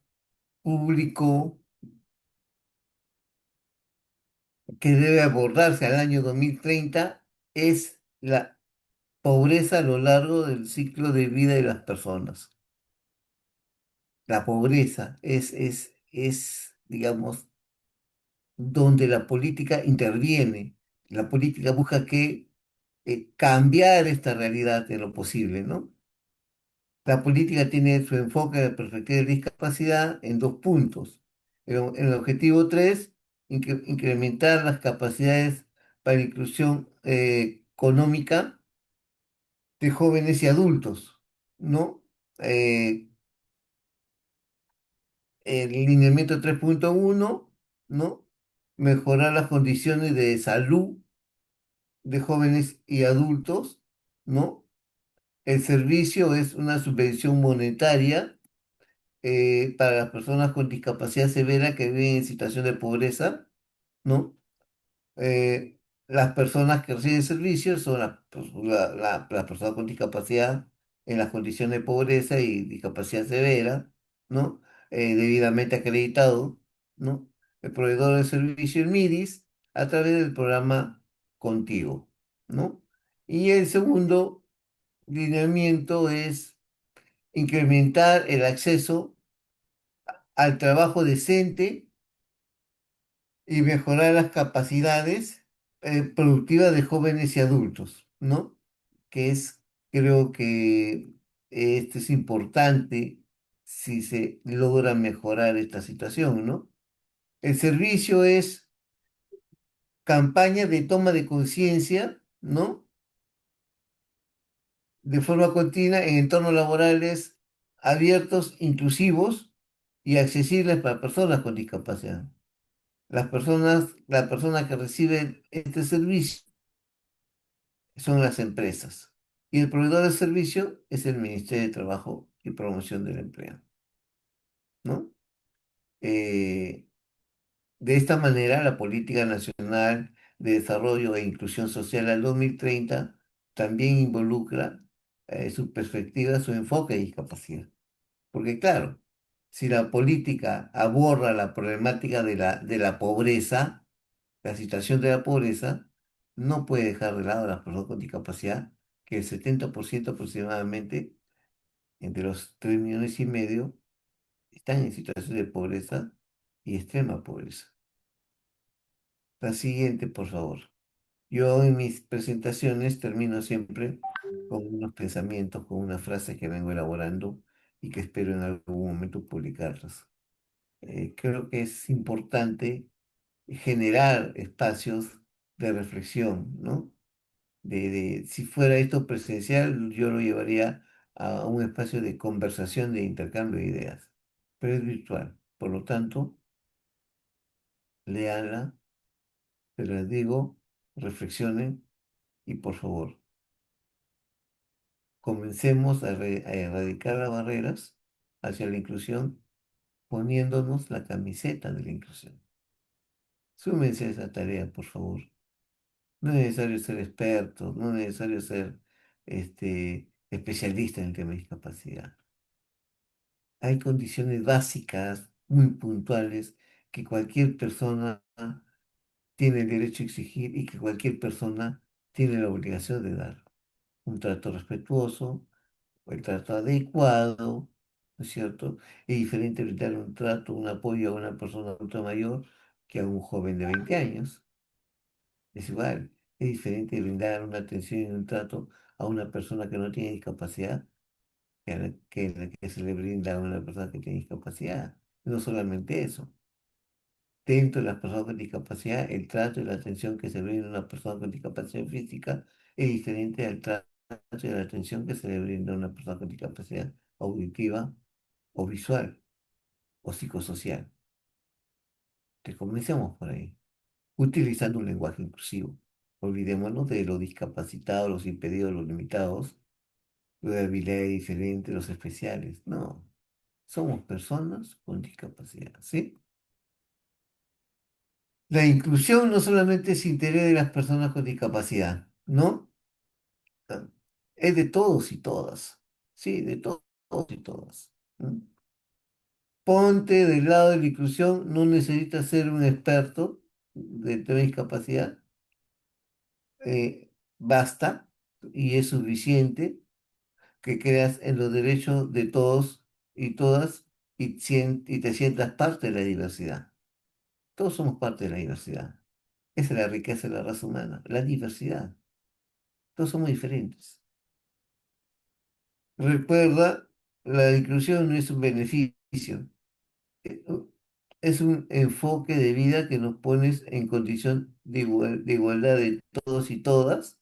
público que debe abordarse al año 2030 es la pobreza a lo largo del ciclo de vida de las personas. La pobreza digamos, donde la política interviene. La política busca cambiar esta realidad en lo posible, ¿no? La política tiene su enfoque de perspectiva de discapacidad en dos puntos. En el objetivo 3, incrementar las capacidades para la inclusión económica de jóvenes y adultos, ¿no? El lineamiento 3.1, ¿no? Mejorar las condiciones de salud de jóvenes y adultos, ¿no? El servicio es una subvención monetaria para las personas con discapacidad severa que viven en situación de pobreza, ¿no? Eh, las personas que reciben servicios son las personas con discapacidad en las condiciones de pobreza y discapacidad severa, ¿no? Debidamente acreditado, ¿no? El proveedor de servicio, el MIDIS, a través del programa Contigo, ¿no? Y el segundo lineamiento es incrementar el acceso al trabajo decente y mejorar las capacidades productivas de jóvenes y adultos, ¿no? Que creo que esto es importante si se logra mejorar esta situación, ¿no? El servicio es campaña de toma de conciencia, ¿no? de forma continua en entornos laborales abiertos, inclusivos y accesibles para personas con discapacidad. La persona que recibe este servicio son las empresas y el proveedor de servicio es el Ministerio de Trabajo y Promoción del Empleo, ¿no? Eh, de esta manera, la Política Nacional de Desarrollo e Inclusión Social al 2030 también involucra su perspectiva, su enfoque de discapacidad. Porque claro, si la política aborda la problemática de la pobreza, la situación de la pobreza, no puede dejar de lado a las personas con discapacidad, que el 70% aproximadamente, entre los 3,5 millones, están en situación de pobreza y extrema pobreza. La siguiente, por favor. Yo en mis presentaciones termino siempre con unos pensamientos, con unas frases que vengo elaborando y que espero en algún momento publicarlas. Creo que es importante generar espacios de reflexión, ¿no? Si fuera esto presencial, yo lo llevaría a un espacio de conversación, de intercambio de ideas, pero es virtual. Por lo tanto, léanla, se les digo, reflexionen y por favor, comencemos a erradicar las barreras hacia la inclusión poniéndonos la camiseta de la inclusión. Súmense a esa tarea, por favor. No es necesario ser experto, no es necesario ser especialista en el tema de discapacidad. Hay condiciones básicas, muy puntuales, que cualquier persona tiene el derecho a exigir y que cualquier persona tiene la obligación de dar. Un trato respetuoso, el trato adecuado, ¿no es cierto? Es diferente brindar un trato, un apoyo a una persona adulta mayor que a un joven de 20 años. Es igual, es diferente brindar una atención y un trato a una persona que no tiene discapacidad que se le brinda a una persona que tiene discapacidad. No solamente eso. Dentro de las personas con discapacidad, el trato y la atención que se brinda a una persona con discapacidad física es diferente al trato y la atención que se le brinda a una persona con discapacidad auditiva o visual o psicosocial. Que comencemos por ahí, utilizando un lenguaje inclusivo. Olvidémonos de los discapacitados, los impedidos, los limitados, los de habilidades diferentes, los especiales. No, somos personas con discapacidad, ¿sí? La inclusión no solamente es interés de las personas con discapacidad, ¿no? Ah, es de todos y todas, sí, de todos y todas. ¿No? Ponte del lado de la inclusión, no necesitas ser un experto de tema de discapacidad, basta y es suficiente que creas en los derechos de todos y todas y te sientas parte de la diversidad. Todos somos parte de la diversidad. Esa es la riqueza de la raza humana, la diversidad. Todos somos diferentes. Recuerda, la inclusión no es un beneficio, eh, es un enfoque de vida que nos pones en condición de igualdad de todos y todas,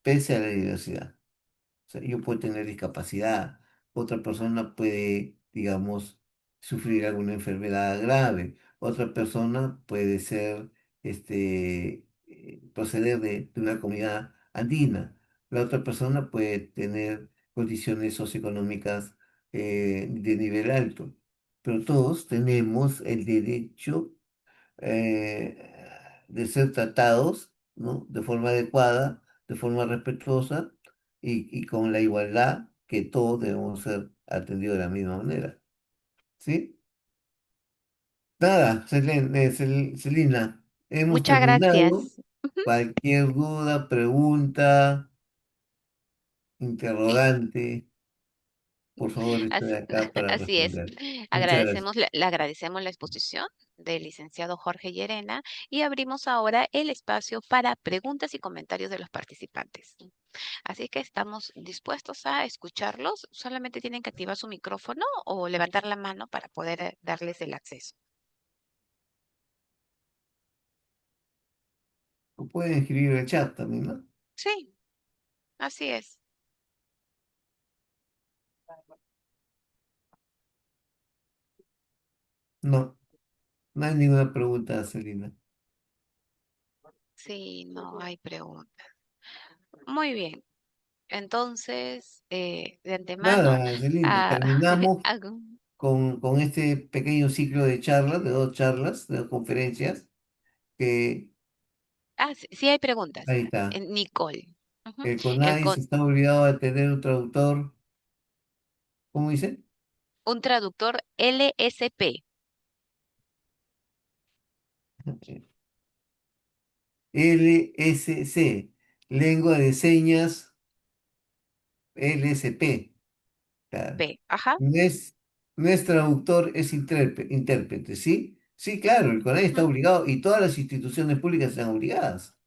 pese a la diversidad. O sea, yo puedo tener discapacidad, otra persona puede, digamos, sufrir alguna enfermedad grave, otra persona puede ser, proceder de una comunidad andina, la otra persona puede tener condiciones socioeconómicas de nivel alto, pero todos tenemos el derecho de ser tratados, ¿no? De forma adecuada, de forma respetuosa y con la igualdad que todos debemos ser atendidos de la misma manera. ¿Sí? Nada, Celina, hemos Muchas terminado. gracias. Ujú. Cualquier duda, pregunta, interrogante, por favor, estoy As- acá para Así es. responder. Muchas gracias. Le agradecemos la exposición del licenciado Jorge Llerena y abrimos ahora el espacio para preguntas y comentarios de los participantes. Así que estamos dispuestos a escucharlos. Solamente tienen que activar su micrófono o levantar la mano para poder darles el acceso. O pueden escribir en el chat también, ¿no? Sí, así es. No, no hay ninguna pregunta, Celina. Sí, no hay pregunta. Muy bien. Entonces, de antemano, Nada, Celina, ah, terminamos hago- con este pequeño ciclo de charlas, de dos conferencias, que sí, sí hay preguntas. ahí está. Nicole. Ujú. El El CONAIS con- está obligado a tener un traductor, ¿cómo dice? un traductor LSP. LSC, Lengua de Señas LSP. Claro. Ajá. No es, no es traductor, es intérprete, ¿sí? Sí, claro, el CONAIS está Ujú. obligado y todas las instituciones públicas están obligadas.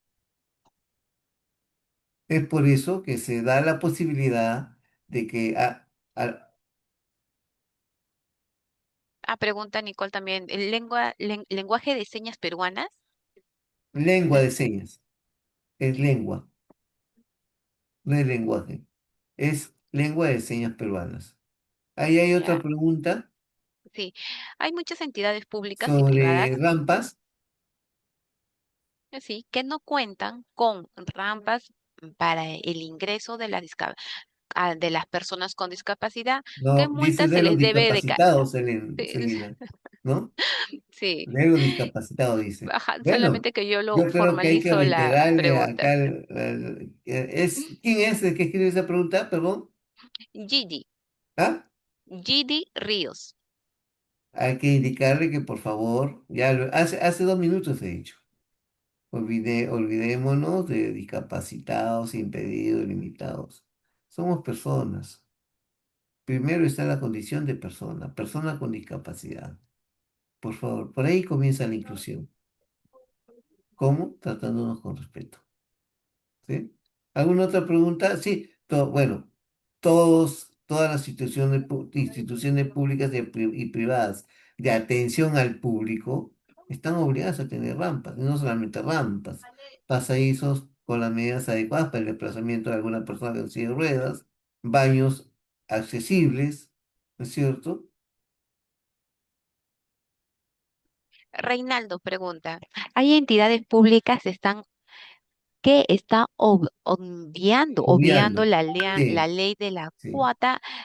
Es por eso que se da la posibilidad de que Pregunta Nicole también. Lenguaje de señas peruanas. lengua de señas, es lengua, no es lenguaje, es lengua de señas peruanas. Ahí hay otra Ya, pregunta sí. Hay muchas entidades públicas y privadas, sobre rampas. sí, que no cuentan con rampas para el ingreso de de las personas con discapacidad. ¿Qué No, dice multa se de los les debe de discapacitados, sí, Celina, ¿no? sí. De los discapacitados, dice. Ajá, Bueno, solamente que yo lo yo creo que hay que formalizo la reiterarle pregunta. acá, ¿quién es el que escribe esa pregunta? Perdón. Gidi, ¿Ah? Gidi Ríos. Hay que indicarle que por favor, hace 2 minutos he dicho, olvidémonos de discapacitados, impedidos, limitados. Somos personas. Primero está la condición de persona, persona con discapacidad. Por favor, por ahí comienza la inclusión. ¿Cómo? Tratándonos con respeto. ¿Sí? ¿Alguna otra pregunta? Sí, bueno, todas las instituciones públicas y privadas de atención al público están obligadas a tener rampas, y no solamente rampas, pasadizos con las medidas adecuadas para el desplazamiento de alguna persona en silla de ruedas, baños accesibles, ¿no es cierto? Reinaldo pregunta, ¿hay entidades públicas que están obviando Obviando. la Sí, ley sí.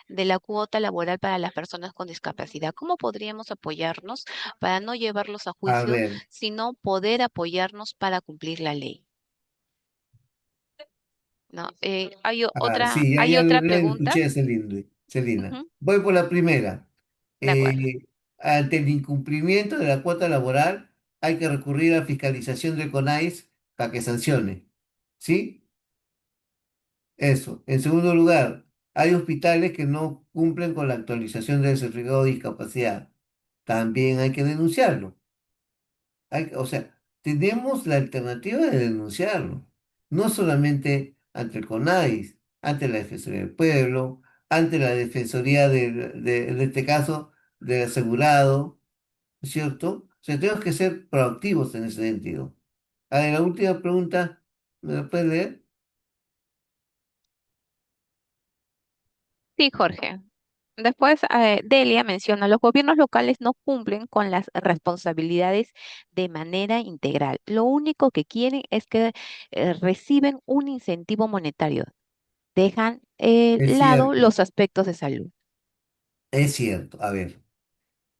de la cuota laboral para las personas con discapacidad? ¿Cómo podríamos apoyarnos para no llevarlos a A juicio, ver. sino poder apoyarnos para cumplir la ley? ¿No? Sí, Hay otra ya lo pregunta. escuché, Celina. Ujú. Voy por la primera. De acuerdo. Ante el incumplimiento de la cuota laboral, hay que recurrir a fiscalización del CONAIS para que sancione. ¿Sí? Eso. En segundo lugar, hay hospitales que no cumplen con la actualización del certificado de discapacidad. También hay que denunciarlo. O sea, tenemos la alternativa de denunciarlo, no solamente ante el CONADIS, ante la Defensoría del Pueblo, ante la Defensoría en este caso, del asegurado, ¿no es cierto? O sea, tenemos que ser proactivos en ese sentido. A ver, la última pregunta, ¿me la puedes leer? Sí, Jorge. Después, Delia menciona, los gobiernos locales no cumplen con las responsabilidades de manera integral. Lo único que quieren es que reciben un incentivo monetario. Dejan Es lado cierto, los aspectos de salud. es cierto. A ver,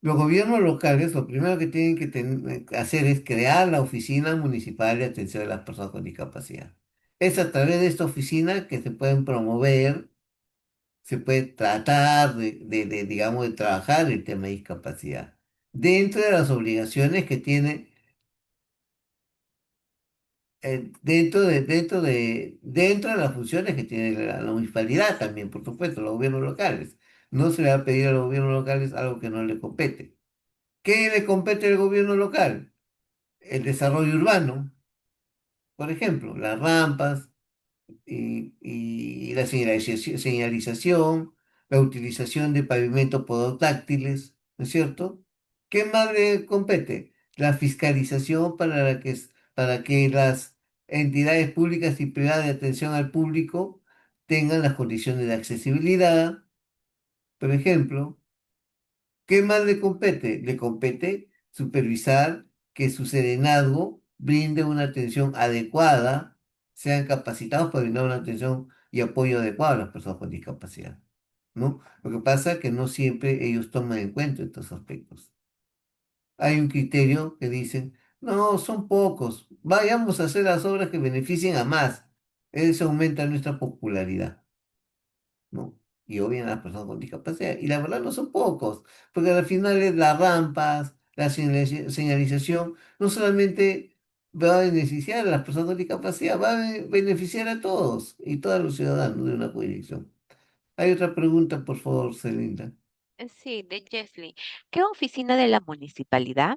los gobiernos locales lo primero que tienen que hacer es crear la Oficina Municipal de Atención a las Personas con Discapacidad. Es a través de esta oficina que se pueden promover, se puede tratar digamos, de trabajar el tema de discapacidad. Dentro de las obligaciones que tiene, dentro de las funciones que tiene la municipalidad también, por supuesto, los gobiernos locales. No se le va a pedir a los gobiernos locales algo que no le compete. ¿Qué le compete al gobierno local? El desarrollo urbano, por ejemplo, las rampas, y la señalización, la utilización de pavimentos podotáctiles, ¿no es cierto? ¿Qué más le compete? La fiscalización para que las entidades públicas y privadas de atención al público tengan las condiciones de accesibilidad, por ejemplo, ¿Qué más le compete? Le compete supervisar que su serenazgo brinde una atención adecuada, sean capacitados para brindar una atención y apoyo adecuado a las personas con discapacidad, ¿no? Lo que pasa es que no siempre ellos toman en cuenta estos aspectos. Hay un criterio que dicen, no, son pocos, vayamos a hacer las obras que beneficien a más. Eso aumenta nuestra popularidad, ¿no? Y obviamente a las personas con discapacidad. Y la verdad no son pocos, porque al final es las rampas, la señalización, no solamente va a beneficiar a las personas con discapacidad, va a beneficiar a todos y todos los ciudadanos de una jurisdicción. Hay otra pregunta, por favor, Celinda. Sí, de Jesly. ¿Qué oficina de la municipalidad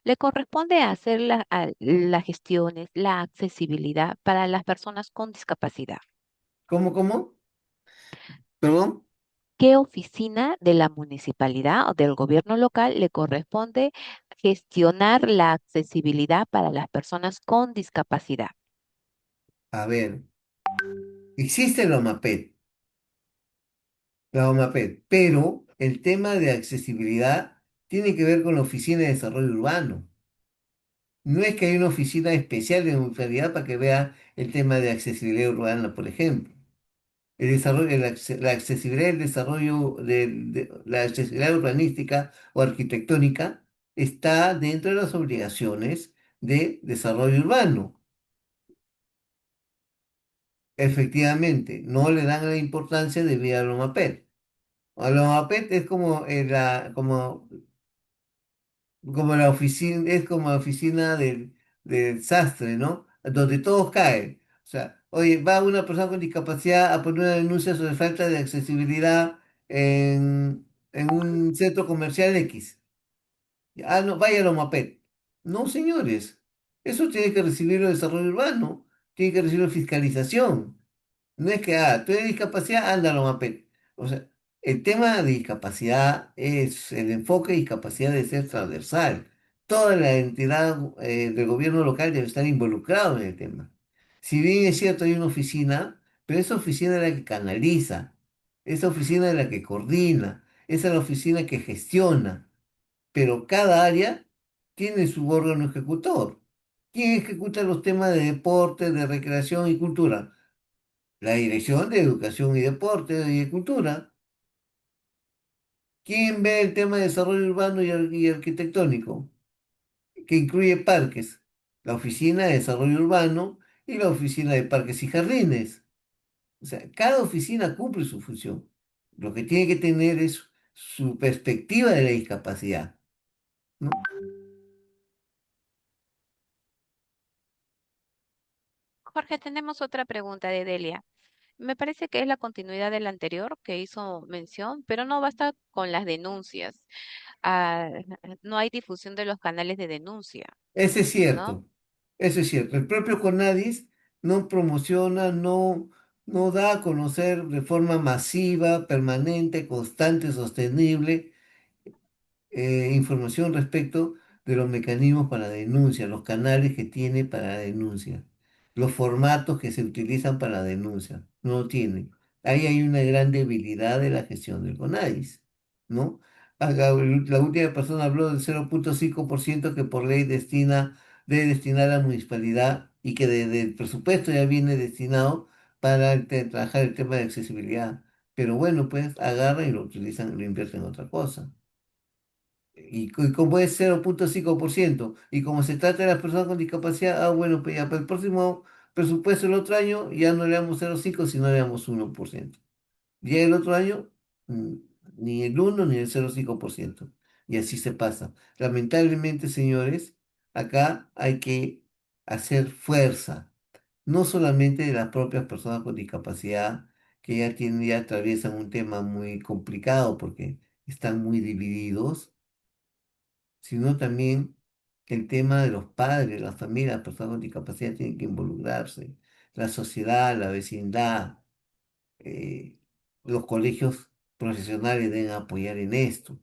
le corresponde hacer las gestiones, la accesibilidad para las personas con discapacidad? ¿Cómo? ¿Perdón? ¿Qué oficina de la municipalidad o del gobierno local le corresponde gestionar la accesibilidad para las personas con discapacidad? A ver, existe la OMAPED, pero el tema de accesibilidad tiene que ver con la Oficina de Desarrollo Urbano. No es que hay una oficina especial de municipalidad para que vea el tema de accesibilidad urbana, por ejemplo. El desarrollo, la accesibilidad del desarrollo de la accesibilidad urbanística o arquitectónica está dentro de las obligaciones de desarrollo urbano. Efectivamente, no le dan la importancia debida a la OMAPED. A la OMAPED es como, como la oficina, es como la oficina del sastre, ¿no? Donde todos caen. O sea, oye, va una persona con discapacidad a poner una denuncia sobre falta de accesibilidad en un centro comercial X. Ah, no, vaya a la OMAPED. No, señores. Eso tiene que recibirlo el desarrollo urbano, tiene que recibir fiscalización. No es que, tú tienes discapacidad, ándalo, MAPET. O sea, el tema de discapacidad es, el enfoque de discapacidad debe ser transversal. Toda la entidad del gobierno local debe estar involucrado en el tema. Si bien es cierto, hay una oficina, pero esa oficina es la que canaliza, esa oficina es la que coordina, esa es la oficina que gestiona, pero cada área tiene su órgano ejecutor. ¿Quién ejecuta los temas de deporte, de recreación y cultura? La Dirección de Educación y Deporte y de Cultura. ¿Quién ve el tema de desarrollo urbano y arquitectónico? Que incluye parques. La Oficina de Desarrollo Urbano y la Oficina de Parques y Jardines. O sea, cada oficina cumple su función. Lo que tiene que tener es su perspectiva de la discapacidad, ¿no? Jorge, tenemos otra pregunta de Delia. Me parece que es la continuidad del anterior que hizo mención, pero no basta con las denuncias. Ah, no hay difusión de los canales de denuncia, Ese es ¿no? cierto, eso es cierto. El propio CONADIS no promociona, no da a conocer de forma masiva, permanente, constante, sostenible información respecto de los mecanismos para denuncia, los canales que tiene para denuncia, los formatos que se utilizan para denuncia. No tiene. Ahí hay una gran debilidad de la gestión del CONADIS, ¿no? La última persona habló del 0,5% que por ley debe destinar a la municipalidad y que del presupuesto ya viene destinado para trabajar el tema de accesibilidad. Pero bueno, pues agarran y lo utilizan, lo invierten en otra cosa. Y como es 0,5%, y como se trata de las personas con discapacidad, bueno, pues ya para el próximo presupuesto el otro año ya no le damos 0,5, sino le damos 1%. Ya el otro año, mm, ni el 1 ni el 0,5%. Y así se pasa. Lamentablemente, señores, acá hay que hacer fuerza, no solamente de las propias personas con discapacidad, que ya atraviesan un tema muy complicado porque están muy divididos, sino también el tema de los padres, las familias, las personas con discapacidad tienen que involucrarse, la sociedad, la vecindad, eh, los colegios profesionales deben apoyar en esto.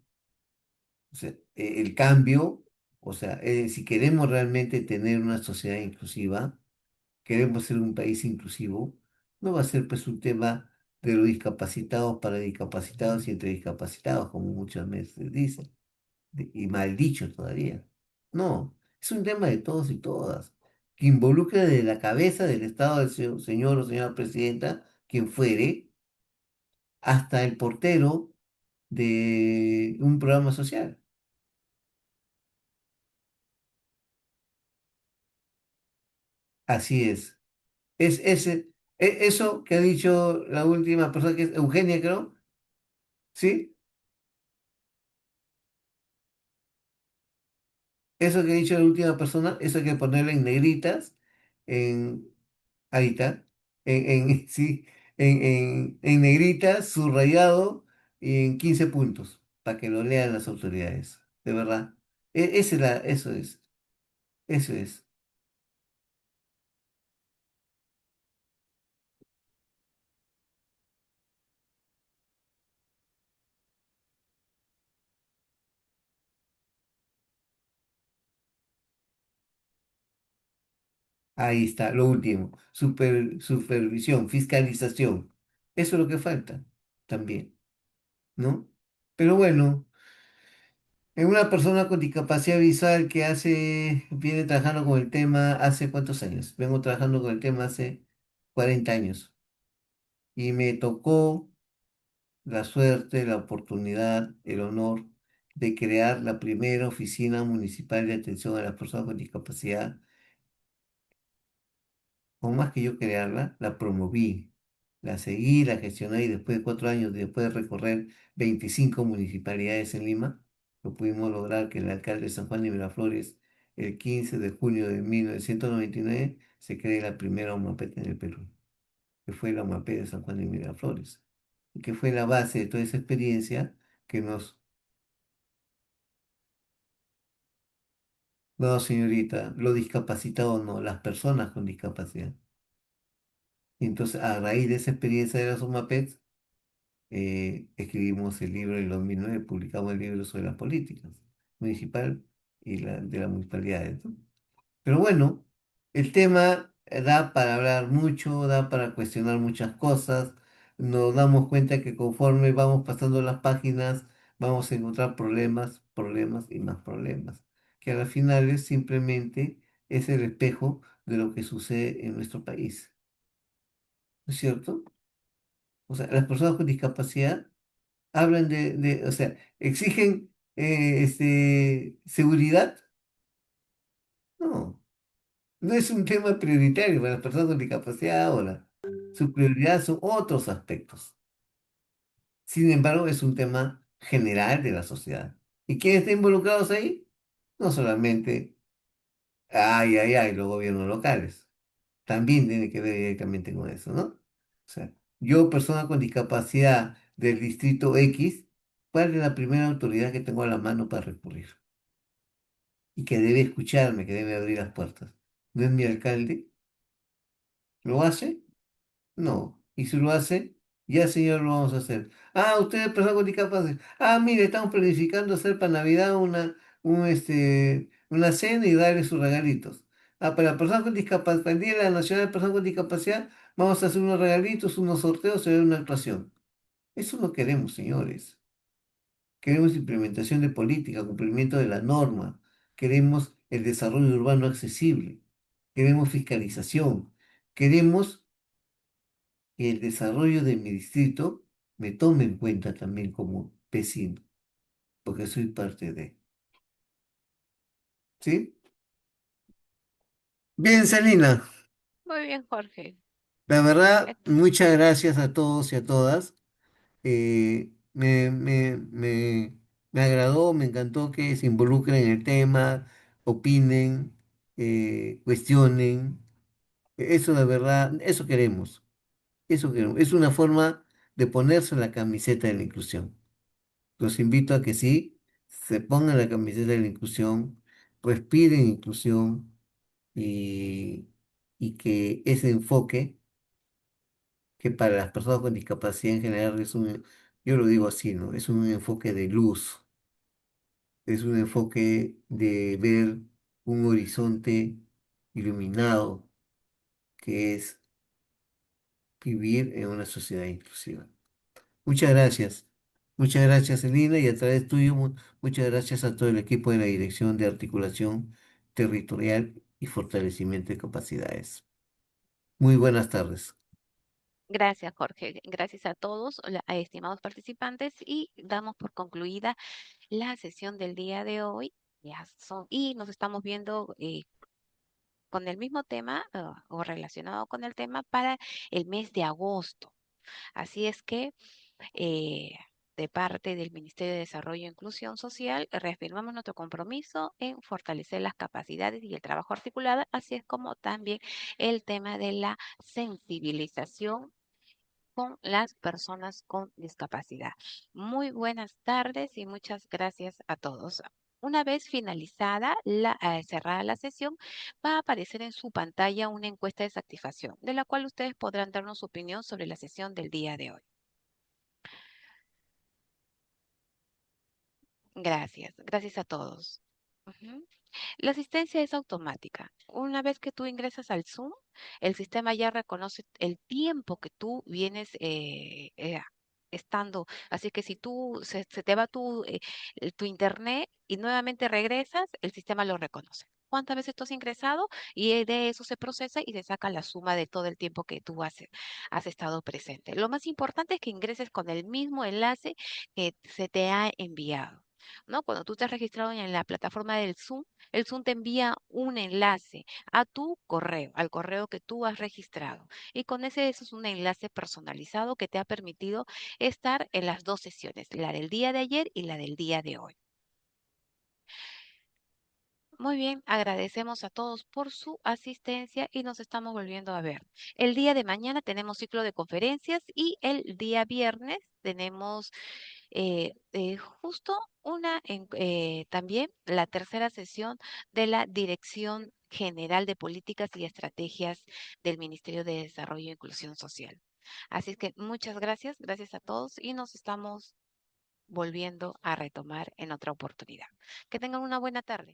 O sea, el cambio, o sea, si queremos realmente tener una sociedad inclusiva, queremos ser un país inclusivo, no va a ser pues un tema de los discapacitados para discapacitados y entre discapacitados, como muchas veces dicen, y mal dicho todavía. No, es un tema de todos y todas, que involucra desde la cabeza del Estado del señor o señora presidenta, quien fuere, hasta el portero de un programa social. Así es. Es ese, eso que ha dicho la última persona, que es Eugenia, creo, ¿sí? Eso que ha dicho la última persona, eso hay que ponerlo en negritas, en, ahí está, sí, en negritas, subrayado y en 15 puntos, para que lo lean las autoridades, de verdad. Eso es, eso es. Ahí está, lo último. Supervisión, fiscalización. Eso es lo que falta también, ¿no? Pero bueno, en una persona con discapacidad visual que viene trabajando con el tema hace ¿cuántos años? Vengo trabajando con el tema hace 40 años. Y me tocó la suerte, la oportunidad, el honor de crear la primera oficina municipal de atención a las personas con discapacidad. Por más que yo crearla, la promoví, la seguí, la gestioné y después de 4 años, después de recorrer 25 municipalidades en Lima, lo pudimos lograr que el alcalde de San Juan de Miraflores, el 15 de junio de 1999, se cree la primera OMAPET en el Perú, que fue la OMAPET de San Juan de Miraflores, y que fue la base de toda esa experiencia que nos... No, señorita, lo discapacitado no, las personas con discapacidad. Y entonces, a raíz de esa experiencia de las OMAPET, escribimos el libro en el 2009, publicamos el libro sobre las políticas municipal y de las municipalidades, ¿no? Pero bueno, el tema da para hablar mucho, da para cuestionar muchas cosas. Nos damos cuenta que conforme vamos pasando las páginas, vamos a encontrar problemas, problemas y más problemas, que a las finales simplemente es el espejo de lo que sucede en nuestro país, ¿no es cierto? O sea, las personas con discapacidad hablan o sea, exigen seguridad. No, no es un tema prioritario para las personas con discapacidad ahora. Su prioridad son otros aspectos. Sin embargo, es un tema general de la sociedad. ¿Y quiénes están involucrados ahí? No solamente, los gobiernos locales. También tiene que ver directamente con eso, ¿no? O sea, yo, persona con discapacidad del distrito X, ¿cuál es la primera autoridad que tengo a la mano para recurrir? Y que debe escucharme, que debe abrir las puertas. ¿No es mi alcalde? ¿Lo hace? No. Y si lo hace, ya señor, lo vamos a hacer. Ah, ustedes personas con discapacidad. Ah, mire, estamos planificando hacer para Navidad una cena y darle sus regalitos. Ah, para personas con discapacidad, para el Día de la Nacional de Personas con Discapacidad, vamos a hacer unos regalitos, unos sorteos y una actuación. Eso no queremos, señores. Queremos implementación de política, cumplimiento de la norma. Queremos el desarrollo urbano accesible. Queremos fiscalización. Queremos que el desarrollo de mi distrito me tome en cuenta también como vecino, porque soy parte de. ¿Sí? Bien, Salina. Muy bien, Jorge. La verdad, muchas gracias a todos y a todas. Me agradó, me encantó que se involucren en el tema, opinen, cuestionen. Eso de verdad, eso queremos. Es una forma de ponerse la camiseta de la inclusión. Los invito a que sí, se pongan la camiseta de la inclusión, respiren inclusión y, y que ese enfoque, que para las personas con discapacidad en general yo lo digo así, ¿no? Es un enfoque de luz, es un enfoque de ver un horizonte iluminado que es vivir en una sociedad inclusiva. Muchas gracias. Muchas gracias, Elina, y a través tuyo, muchas gracias a todo el equipo de la Dirección de Articulación Territorial y Fortalecimiento de Capacidades. Muy buenas tardes. Gracias, Jorge. Gracias a todos, a estimados participantes, y damos por concluida la sesión del día de hoy. Y nos estamos viendo con el mismo tema o relacionado con el tema para el mes de agosto. Así es que eh, de parte del Ministerio de Desarrollo e Inclusión Social, reafirmamos nuestro compromiso en fortalecer las capacidades y el trabajo articulado, así es como también el tema de la sensibilización con las personas con discapacidad. Muy buenas tardes y muchas gracias a todos. Una vez finalizada, cerrada la sesión, va a aparecer en su pantalla una encuesta de satisfacción, de la cual ustedes podrán darnos su opinión sobre la sesión del día de hoy. Gracias, gracias a todos. Ujú. La asistencia es automática. Una vez que tú ingresas al Zoom, el sistema ya reconoce el tiempo que tú vienes estando. Así que si se te va tu internet y nuevamente regresas, el sistema lo reconoce. ¿Cuántas veces tú has ingresado? Y de eso se procesa y se saca la suma de todo el tiempo que tú has estado presente. Lo más importante es que ingreses con el mismo enlace que se te ha enviado. ¿No? Cuando tú te has registrado en la plataforma del Zoom, el Zoom te envía un enlace a tu correo, al correo que tú has registrado. Y con eso es un enlace personalizado que te ha permitido estar en las dos sesiones, la del día de ayer y la del día de hoy. Muy bien, agradecemos a todos por su asistencia y nos estamos volviendo a ver. El día de mañana tenemos ciclo de conferencias y el día viernes tenemos justo también la tercera sesión de la Dirección General de Políticas y Estrategias del Ministerio de Desarrollo e Inclusión Social. Así es que muchas gracias, gracias a todos y nos estamos volviendo a retomar en otra oportunidad. Que tengan una buena tarde.